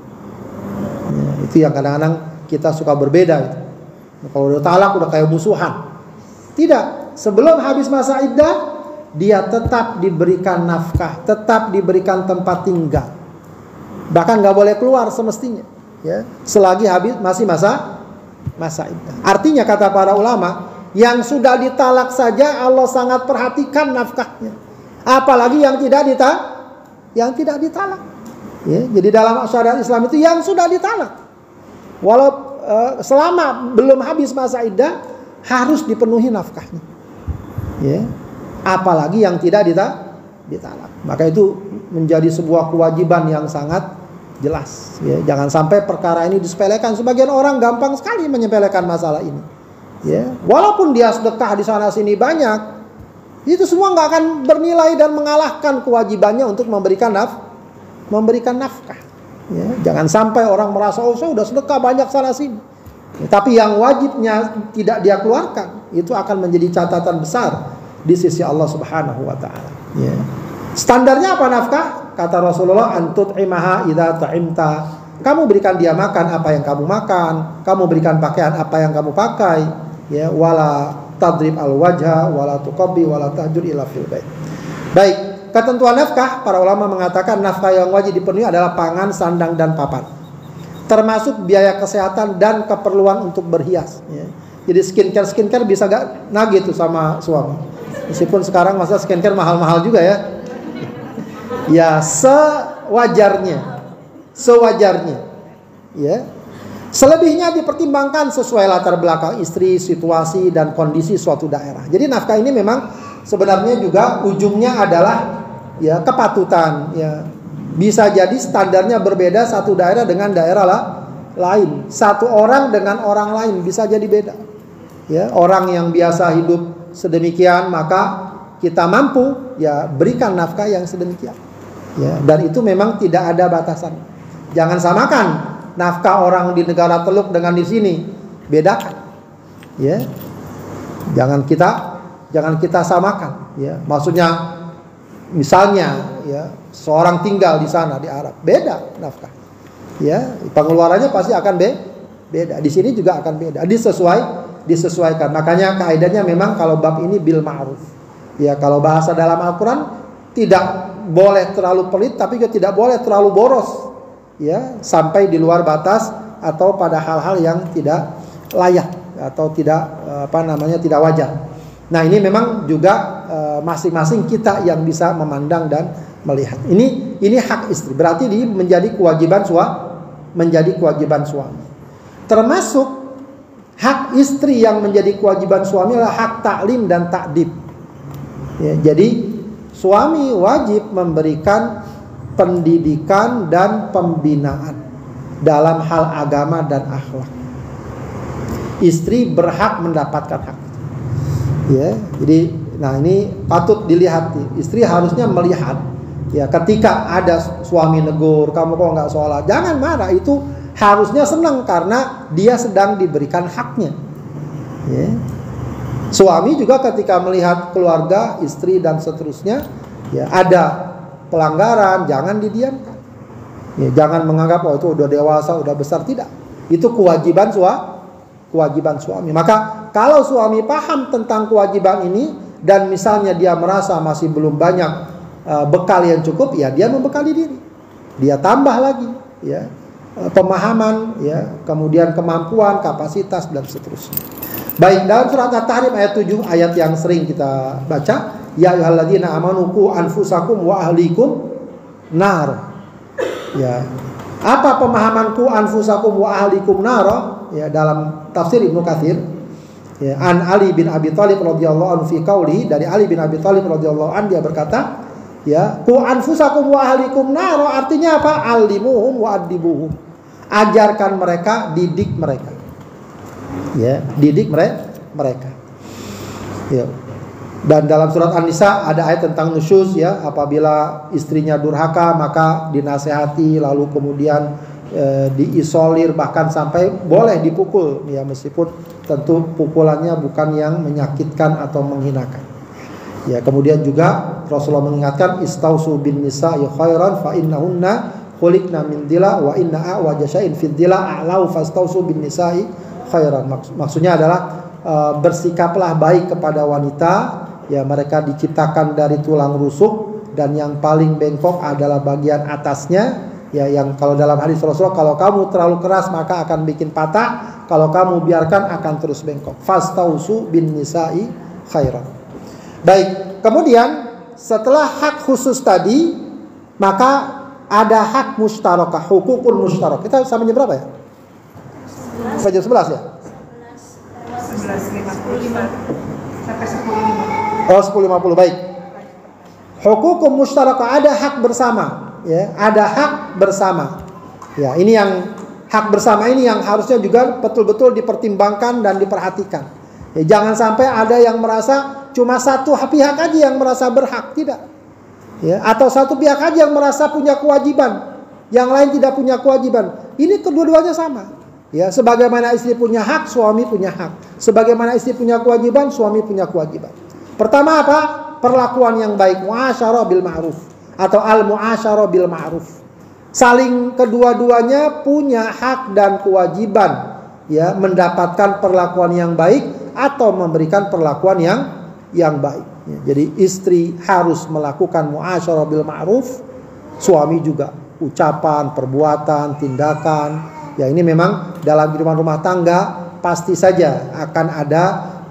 ya. Itu yang kadang-kadang kita suka berbeda, gitu. Kalau udah talak udah kayak musuhan. Tidak. sebelum habis masa iddah dia tetap diberikan nafkah, tetap diberikan tempat tinggal. Bahkan nggak boleh keluar semestinya, ya, selagi masih masa iddah. Artinya kata para ulama, yang sudah ditalak saja Allah sangat perhatikan nafkahnya. Apalagi yang tidak ditalak. Ya, jadi dalam syariat Islam itu yang sudah ditalak, walau selama belum habis masa iddah harus dipenuhi nafkahnya. Ya, apalagi yang tidak ditalak. Maka itu menjadi sebuah kewajiban yang sangat jelas. Ya, jangan sampai perkara ini disepelekan. Sebagian orang gampang sekali menyepelekan masalah ini. Ya, walaupun dia sedekah di sana sini banyak, itu semua nggak akan bernilai dan mengalahkan kewajibannya untuk memberikan nafkah. Ya, jangan sampai orang merasa saya sudah sedekah banyak sana sini, ya, tapi yang wajibnya tidak dia keluarkan, itu akan menjadi catatan besar di sisi Allah Subhanahu wa taala. Ya. Standarnya apa nafkah? Kata Rasulullah, antut imaha idza ta'imta. Kamu berikan dia makan apa yang kamu makan, kamu berikan pakaian apa yang kamu pakai, ya, wala tadrib al wajha wala tuqabbi wala tahjur ila fil bait. Baik, ketentuan nafkah, para ulama mengatakan nafkah yang wajib dipenuhi adalah pangan, sandang dan papan. Termasuk biaya kesehatan dan keperluan untuk berhias, ya. Jadi skincare bisa gak nagih tuh sama suami. Meskipun sekarang masa skincare mahal-mahal juga ya. Ya, sewajarnya. Ya. Selebihnya dipertimbangkan sesuai latar belakang istri, situasi dan kondisi suatu daerah. Jadi nafkah ini memang sebenarnya juga ujungnya adalah ya kepatutan, ya. Bisa jadi standarnya berbeda satu daerah dengan daerah lain. Satu orang dengan orang lain bisa jadi beda. Ya, orang yang biasa hidup sedemikian maka kita mampu ya berikan nafkah yang sedemikian. Ya, dan itu memang tidak ada batasan. Jangan samakan nafkah orang di negara Teluk dengan di sini, bedakan. Ya, jangan kita samakan. Ya, maksudnya misalnya ya seorang tinggal di sana di Arab, beda nafkah. Ya, pengeluarannya pasti akan beda. Di sini juga akan beda. Disesuaikan. Makanya kaidahnya memang kalau bab ini bil ma'ruf. Ya, kalau bahasa dalam Al-Qur'an tidak boleh terlalu pelit tapi juga tidak boleh terlalu boros. Ya, sampai di luar batas atau pada hal-hal yang tidak layak atau tidak tidak wajar. Nah, ini memang juga masing-masing kita yang bisa memandang dan melihat. Ini hak istri. Berarti ini menjadi kewajiban suami. Termasuk hak istri yang menjadi kewajiban suami adalah hak taklim dan ta'dib. Ya, jadi suami wajib memberikan pendidikan dan pembinaan dalam hal agama dan akhlak. Istri berhak mendapatkan hak. Ya, jadi ini patut dilihat. Istri harusnya melihat ya ketika ada suami negur, kamu kok nggak sholat, jangan marah. Itu harusnya senang karena dia sedang diberikan haknya. Ya. Suami juga ketika melihat keluarga, istri dan seterusnya, ya ada pelanggaran, jangan didiamkan. Ya, jangan menganggap itu udah dewasa, udah besar, tidak. Itu kewajiban suami. Maka kalau suami paham tentang kewajiban ini dan misalnya dia merasa masih belum banyak bekal yang cukup, ya dia membekali diri. Dia tambah lagi, ya. Pemahaman, ya, kemudian kemampuan, kapasitas dan seterusnya. Baik, dalam surat At-Tahrim ayat 7, ayat yang sering kita baca, ya ayyuhalladzina amanu qu anfusakum wa ahlikum nar. Ya. Apa pemahaman qu anfusakum wa ahlikum nar? Ya, dalam tafsir Ibnu Katsir, ya, an Ali bin Abi Thalib radhiyallahu anhu fi qauli, dari Ali bin Abi Thalib radhiyallahu anhu dia berkata, ya, qu anfusakum wa ahlikum nar artinya apa? Alimuhum wa adibuhum. Ajarkan mereka, didik mereka. Ya, didik mereka. Ya. Dan dalam surat An-Nisa ada ayat tentang nusyuz, ya, apabila istrinya durhaka maka dinasehati lalu kemudian diisolir bahkan sampai boleh dipukul, ya, meskipun tentu pukulannya bukan yang menyakitkan atau menghinakan. Ya, kemudian juga Rasulullah mengingatkan istausu bin nisa'i khairan fa innahunna khuliqna min dila wa inna a'waja syai'in fid dila a'lau fastausu bin nisa'i khairan. Maksudnya adalah bersikaplah baik kepada wanita, ya mereka diciptakan dari tulang rusuk dan yang paling bengkok adalah bagian atasnya, ya yang kalau dalam hadis Rasulullah, kalau kamu terlalu keras maka akan bikin patah, kalau kamu biarkan akan terus bengkok. Fastausu bin nisa'i khairan. Baik, kemudian setelah hak khusus tadi, maka ada hak mustarakah, hukukun mustarak. Kita sampai jam berapa ya? Sampai jam 11 ya? 11.55 sampai 10.50. Oh, 10.50, baik. Hukukun mustarakah, ada hak bersama, ya, ada hak bersama. Ya, ini yang hak bersama ini yang harusnya juga betul-betul dipertimbangkan dan diperhatikan. Ya, jangan sampai ada yang merasa cuma satu pihak aja yang merasa berhak, tidak. Ya, atau satu pihak aja yang merasa punya kewajiban, yang lain tidak punya kewajiban. Ini kedua-duanya sama. Ya, sebagaimana istri punya hak, suami punya hak. Sebagaimana istri punya kewajiban, suami punya kewajiban. Pertama apa? Perlakuan yang baik, muasyarah bil ma'ruf atau al-muasyarah bil ma'ruf. Saling kedua-duanya punya hak dan kewajiban, ya, mendapatkan perlakuan yang baik atau memberikan perlakuan yang baik. Ya, jadi istri harus melakukan muasyarah bil ma'ruf, suami juga ucapan, perbuatan, tindakan. Ya, ini memang dalam kehidupan rumah tangga pasti saja akan ada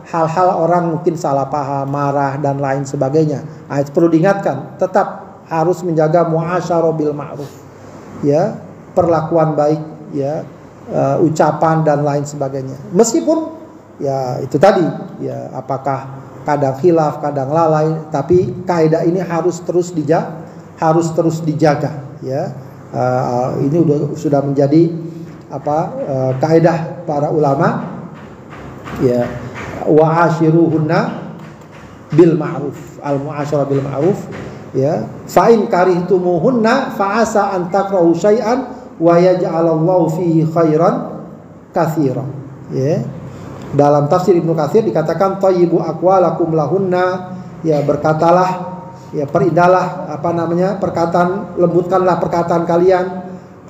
hal-hal orang mungkin salah paham, marah dan lain sebagainya. Nah, itu perlu diingatkan, tetap harus menjaga muasyarah bil ma'ruf. Ya, perlakuan baik, ya, ucapan dan lain sebagainya. Meskipun ya itu tadi, ya apakah kadang khilaf, kadang lalai, tapi kaidah ini harus terus dijaga, ya. Ini sudah menjadi kaidah para ulama, ya, wa ashiruhunna bil ma'ruf, al muasyarah bil ma'ruf, ya, fa in karihtumuhunna fa asa an takrahu syai'an wa yaj'alallahu fihi khairan katsiran. Ya, dalam tafsir Ibnu Katsir dikatakan thayyibu aqwalakum lahunna, ya berkatalah, ya perindahlah perkataan, lembutkanlah perkataan kalian,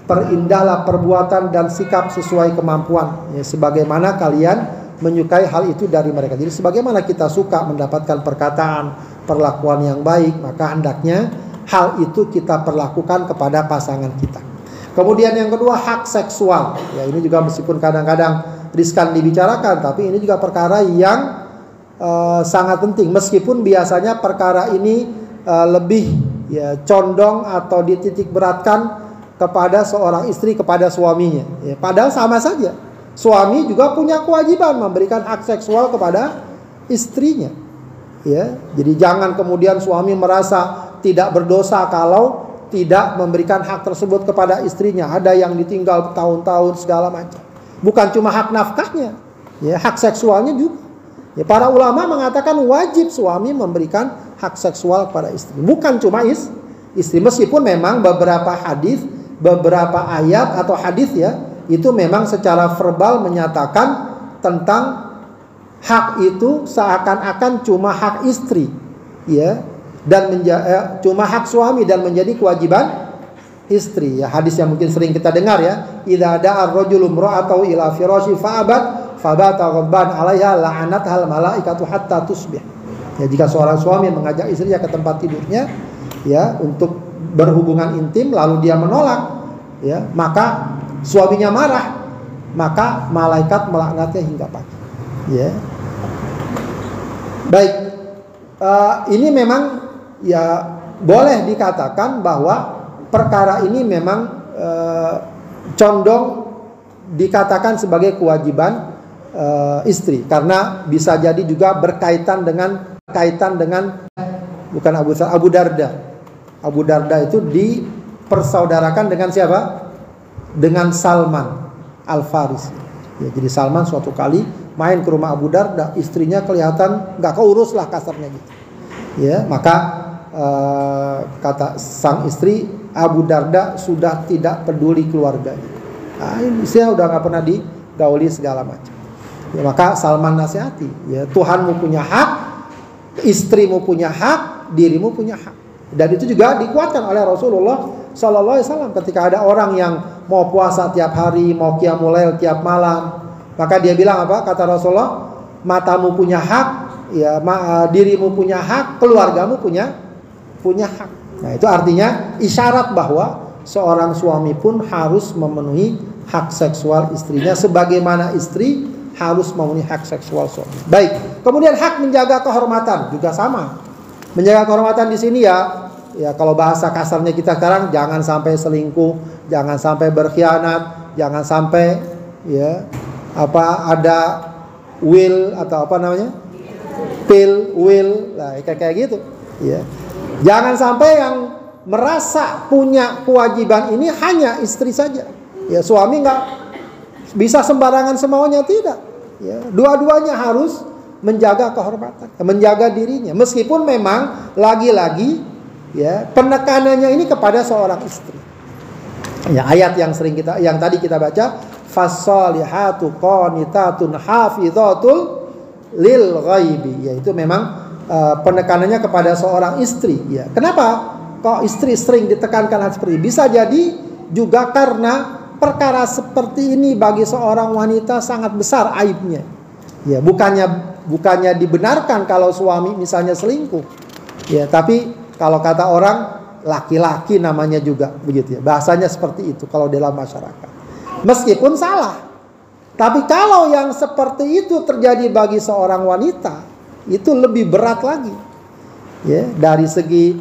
perindahlah perbuatan dan sikap sesuai kemampuan, ya, sebagaimana kalian menyukai hal itu dari mereka. Jadi sebagaimana kita suka mendapatkan perkataan, perlakuan yang baik, maka hendaknya hal itu kita perlakukan kepada pasangan kita. Kemudian yang kedua, hak seksual. Ya, ini juga meskipun kadang-kadang riskan dibicarakan, tapi ini juga perkara yang sangat penting. Meskipun biasanya perkara ini lebih, ya, condong atau dititik beratkan kepada seorang istri kepada suaminya. Ya, padahal sama saja. Suami juga punya kewajiban memberikan hak seksual kepada istrinya. Ya, jadi jangan kemudian suami merasa tidak berdosa kalau tidak memberikan hak tersebut kepada istrinya. Ada yang ditinggal tahun-tahun segala macam. Bukan cuma hak nafkahnya, ya, hak seksualnya juga. Ya, para ulama mengatakan wajib suami memberikan hak seksual kepada istri. Bukan cuma istri, meskipun memang beberapa hadis, beberapa ayat atau hadis, ya, itu memang secara verbal menyatakan tentang hak itu seakan-akan cuma hak istri, ya, dan cuma hak suami dan menjadi kewajiban istri. Ya, hadis yang mungkin sering kita dengar, ya, idza da'a ar-rajulu imra'atahu ila firasyi fa'abat fabata ghadban 'alaiha la'anathal malaikatu hatta tusbih. Ya, jika seorang suami mengajak istrinya ke tempat tidurnya, ya, untuk berhubungan intim lalu dia menolak, ya, maka suaminya marah, maka malaikat melaknatnya hingga pagi. Ya, baik. Ini memang, ya, boleh dikatakan bahwa perkara ini memang condong dikatakan sebagai kewajiban istri, karena bisa jadi juga berkaitan dengan bukan Abu Darda. Abu Darda itu dipersaudarakan dengan siapa? Dengan Salman Al-Farisi. Ya, jadi Salman suatu kali main ke rumah Abu Darda, istrinya kelihatan nggak keurus lah kasarnya gitu. Ya, maka kata sang istri, Abu Darda sudah tidak peduli keluarganya. Nah, istrinya udah nggak pernah digauli segala macam. Ya, maka Salman nasihati, ya, Tuhanmu punya hak, istrimu punya hak, dirimu punya hak. Dan itu juga dikuatkan oleh Rasulullah Sallallahu Alaihi Wasallam ketika ada orang yang mau puasa tiap hari, mau qiyamul lail tiap malam, maka dia bilang apa? Kata Rasulullah, matamu punya hak, ya, dirimu punya hak, keluargamu punya hak. Nah, itu artinya isyarat bahwa seorang suami pun harus memenuhi hak seksual istrinya sebagaimana istri harus memenuhi hak seksual suami. Baik. Kemudian hak menjaga kehormatan juga sama. Menjaga kehormatan di sini ya kalau bahasa kasarnya kita sekarang, jangan sampai selingkuh, jangan sampai berkhianat, jangan sampai ada will atau apa namanya? Will, lah kayak gitu, ya. Jangan sampai yang merasa punya kewajiban ini hanya istri saja. Ya, suami nggak bisa sembarangan semaunya, tidak. Ya, dua-duanya harus menjaga kehormatan, menjaga dirinya. Meskipun memang lagi-lagi ya penekanannya ini kepada seorang istri. Ya, ayat yang tadi kita baca, fasolihatu qanitatun hafidhatul lil ghaibi, yaitu memang penekanannya kepada seorang istri. Ya, kenapa kok istri sering ditekankan hal seperti ini? Bisa jadi juga karena perkara seperti ini bagi seorang wanita sangat besar aibnya. Ya, bukannya dibenarkan kalau suami misalnya selingkuh. Ya, tapi kalau kata orang laki-laki namanya juga begitu ya. Bahasanya seperti itu kalau dalam masyarakat. Meskipun salah. Tapi kalau yang seperti itu terjadi bagi seorang wanita, itu lebih berat lagi. Ya, dari segi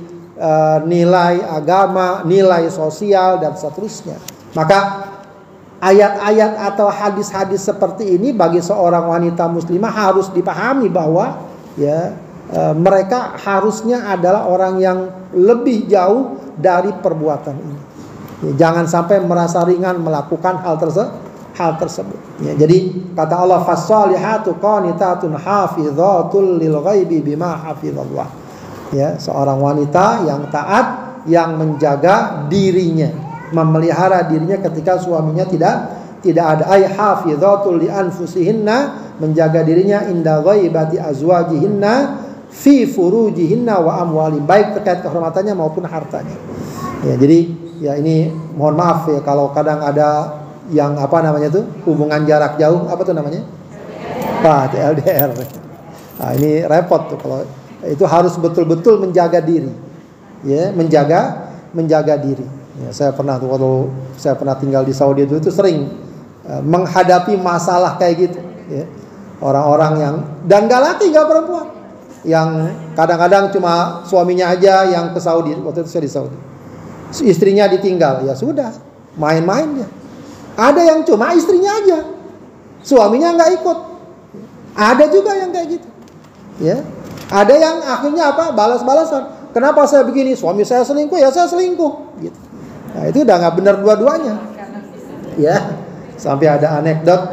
nilai agama, nilai sosial dan seterusnya. Maka ayat-ayat atau hadis-hadis seperti ini bagi seorang wanita muslimah harus dipahami bahwa mereka harusnya adalah orang yang lebih jauh dari perbuatan ini. Ya, jangan sampai merasa ringan melakukan hal tersebut. Ya, jadi kata Allah, fasolihatu qanitatun hafidhatul lil ghaibi bima hafizallah. Ya, seorang wanita yang taat, yang menjaga dirinya, memelihara dirinya ketika suaminya tidak ada. Ay hafidhatul li anfusihinna, menjaga dirinya inda ghaibati azwajihinna fi furujihinna wa amwali, baik terkait kehormatannya maupun hartanya. Ya, jadi ya ini mohon maaf ya kalau kadang ada yang hubungan jarak jauh, apa tuh namanya? LDR. Nah, ini repot tuh kalau itu, harus betul-betul menjaga diri. Ya, menjaga diri. Ya, saya pernah tinggal di Saudi itu sering menghadapi masalah kayak gitu, ya. Orang-orang yang dan gak laki gak perempuan, yang kadang-kadang cuma suaminya aja yang ke Saudi. Waktu itu saya di Saudi, istrinya ditinggal, ya sudah main-main dia. Ada yang cuma istrinya aja, suaminya nggak ikut. Ada juga yang kayak gitu, ya. Ada yang akhirnya balas-balasan. Kenapa saya begini? Suami saya selingkuh, ya saya selingkuh. Gitu. Nah, itu udah nggak benar dua-duanya. Ya, sampai ada anekdot,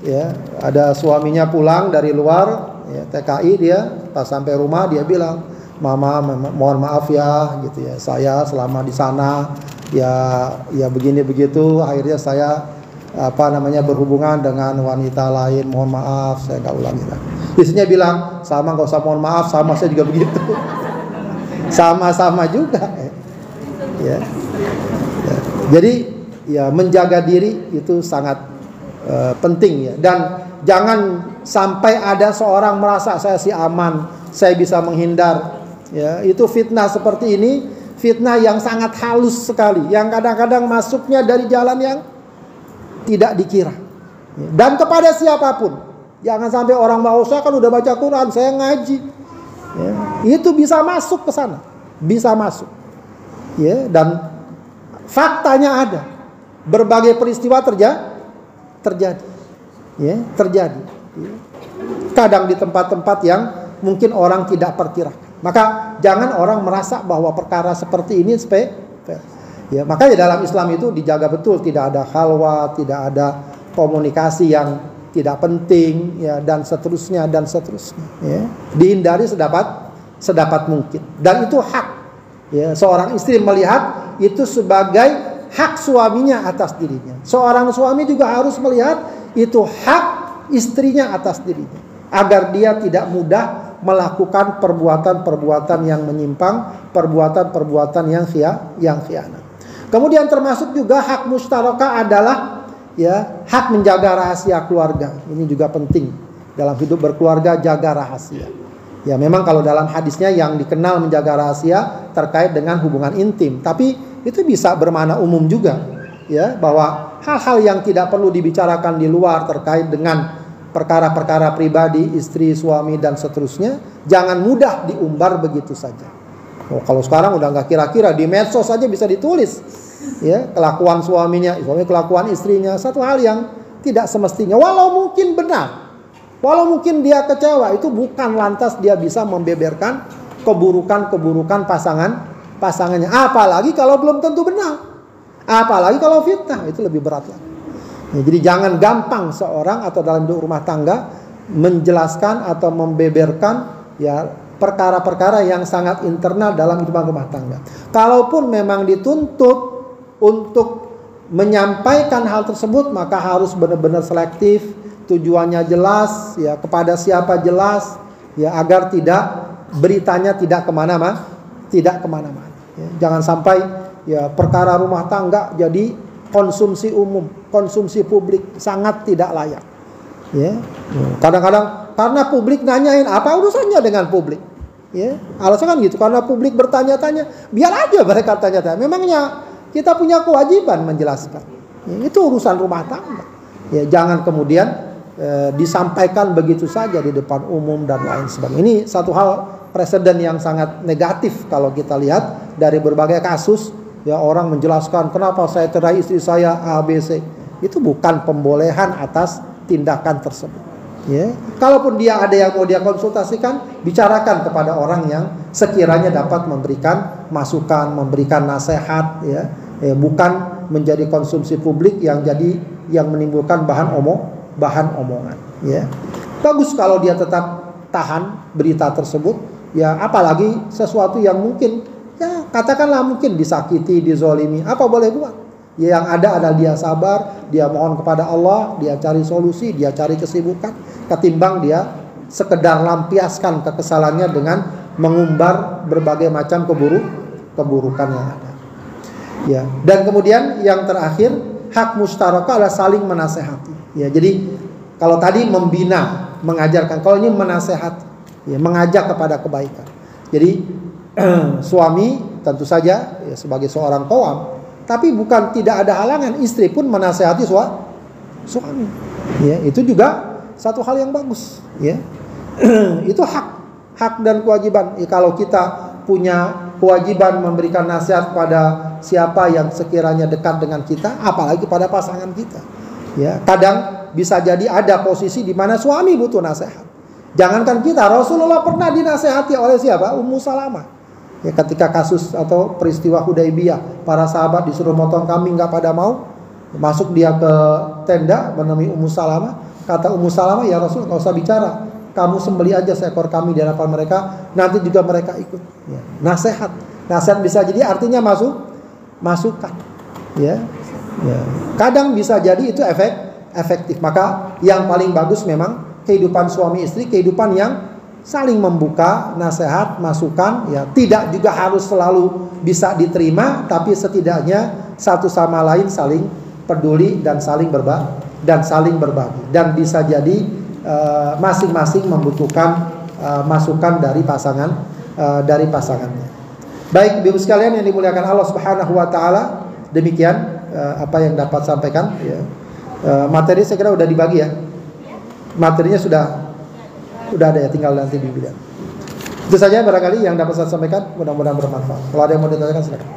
ya, ada suaminya pulang dari luar, ya, TKI dia, pas sampai rumah dia bilang, Mama, mohon maaf ya, gitu ya. Saya selama di sana, ya begini begitu. Akhirnya saya berhubungan dengan wanita lain. Mohon maaf, saya nggak ulangi lagi. Istrinya bilang, sama nggak usah mohon maaf, sama saya juga begitu. Sama-sama juga. Ya. Jadi ya menjaga diri itu sangat penting ya. Dan jangan sampai ada seorang merasa saya sih aman, saya bisa menghindar. Ya, itu fitnah seperti ini, fitnah yang sangat halus sekali, yang kadang-kadang masuknya dari jalan yang tidak dikira. Dan kepada siapapun, jangan sampai orang mau, saya kan udah baca Quran, saya ngaji. Ya, itu bisa masuk ke sana, bisa masuk. Ya, dan faktanya ada, berbagai peristiwa terjadi. Ya, terjadi. Ya. Kadang di tempat-tempat yang mungkin orang tidak perkirakan. Maka jangan orang merasa bahwa perkara seperti ini ya, makanya dalam Islam itu dijaga betul, tidak ada khalwat, tidak ada komunikasi yang tidak penting, ya, dan seterusnya. Ya. Dihindari sedapat mungkin. Dan itu hak. Ya, seorang istri melihat itu sebagai hak suaminya atas dirinya. Seorang suami juga harus melihat itu hak istrinya atas dirinya, agar dia tidak mudah melakukan perbuatan-perbuatan yang menyimpang, perbuatan-perbuatan yang khianat. Kemudian termasuk juga hak mustaraka adalah ya hak menjaga rahasia keluarga. Ini juga penting. dalam hidup berkeluarga jaga rahasia. Ya memang kalau dalam hadisnya yang dikenal menjaga rahasia terkait dengan hubungan intim, tapi itu bisa bermakna umum juga, ya, bahwa hal-hal yang tidak perlu dibicarakan di luar terkait dengan perkara-perkara pribadi istri, suami dan seterusnya jangan mudah diumbar begitu saja. Oh, kalau sekarang udah nggak kira-kira, di medsos saja bisa ditulis, ya, kelakuan suaminya, kelakuan istrinya, satu hal yang tidak semestinya, walau mungkin benar, walau mungkin dia kecewa, itu bukan lantas dia bisa membeberkan keburukan-keburukan pasangannya. Apalagi kalau belum tentu benar, apalagi kalau fitnah, itu lebih berat lagi. Ya, jadi jangan gampang seorang atau dalam hidup rumah tangga menjelaskan atau membeberkan, ya, perkara-perkara yang sangat internal dalam hidup rumah tangga. Kalaupun memang dituntut untuk menyampaikan hal tersebut, maka harus benar-benar selektif, tujuannya jelas, ya, kepada siapa jelas, ya, agar beritanya tidak kemana-mana, ya. Jangan sampai, ya, perkara rumah tangga jadi konsumsi umum, konsumsi publik, sangat tidak layak, ya. Kadang-kadang karena publik nanyain, apa urusannya dengan publik, ya, alasan kan gitu, karena publik bertanya-tanya, biar aja mereka tanya-tanya, memangnya kita punya kewajiban menjelaskan, ya, itu urusan rumah tangga, ya, jangan kemudian disampaikan begitu saja di depan umum dan lain sebagainya. Ini satu hal presiden yang sangat negatif kalau kita lihat dari berbagai kasus, ya, orang menjelaskan kenapa saya cerai istri saya ABC, itu bukan pembolehan atas tindakan tersebut, ya. Kalaupun dia ada yang mau dia konsultasikan, bicarakan kepada orang yang sekiranya dapat memberikan masukan, memberikan nasihat, ya, bukan menjadi konsumsi publik yang menimbulkan bahan omongan, ya. Bagus kalau dia tetap tahan berita tersebut, ya, apalagi sesuatu yang mungkin, ya, katakanlah mungkin disakiti, dizolimi, apa boleh buat? Ya, yang ada adalah dia sabar, dia mohon kepada Allah, dia cari solusi, dia cari kesibukan, ketimbang dia sekedar lampiaskan kekesalannya dengan mengumbar berbagai macam keburukan yang ada. Ya, dan kemudian yang terakhir, hak mustaraka adalah saling menasehati. Ya, jadi kalau tadi membina, mengajarkan, kalau ini menasehati, ya, mengajak kepada kebaikan. Jadi suami tentu saja, ya, sebagai seorang qawam, tapi bukan tidak ada halangan istri pun menasehati suami. Ya, itu juga satu hal yang bagus, ya. Itu hak dan kewajiban. Ya, kalau kita punya kewajiban memberikan nasihat pada siapa yang sekiranya dekat dengan kita, apalagi pada pasangan kita. Ya, kadang bisa jadi ada posisi di mana suami butuh nasihat. Jangankan kita, Rasulullah pernah dinasehati oleh siapa? Ummu Salamah. Ya, ketika kasus atau peristiwa Hudaybiyah, para sahabat disuruh motong kambing, nggak pada mau. Masuk dia ke tenda menemui Ummu Salamah. Kata Ummu Salamah, ya Rasul, nggak usah bicara, kamu sembelih aja seekor kambing di hadapan mereka, nanti juga mereka ikut. Ya, nasihat bisa jadi artinya masukan. Ya, ya. Kadang bisa jadi itu efektif. Maka yang paling bagus memang kehidupan suami istri, kehidupan yang saling membuka, nasihat, masukan, ya, tidak juga harus selalu bisa diterima, tapi setidaknya satu sama lain saling peduli dan saling berbagi. Dan bisa jadi masing-masing membutuhkan masukan dari pasangannya. Baik, Ibu sekalian yang dimuliakan Allah Subhanahu wa taala, demikian apa yang dapat sampaikan, ya. Materi saya kira udah dibagi, ya. Materinya sudah ada, ya, tinggal nanti dilihat. Itu saja barangkali yang dapat saya sampaikan, mudah-mudahan bermanfaat. Kalau ada yang mau ditanyakan silakan.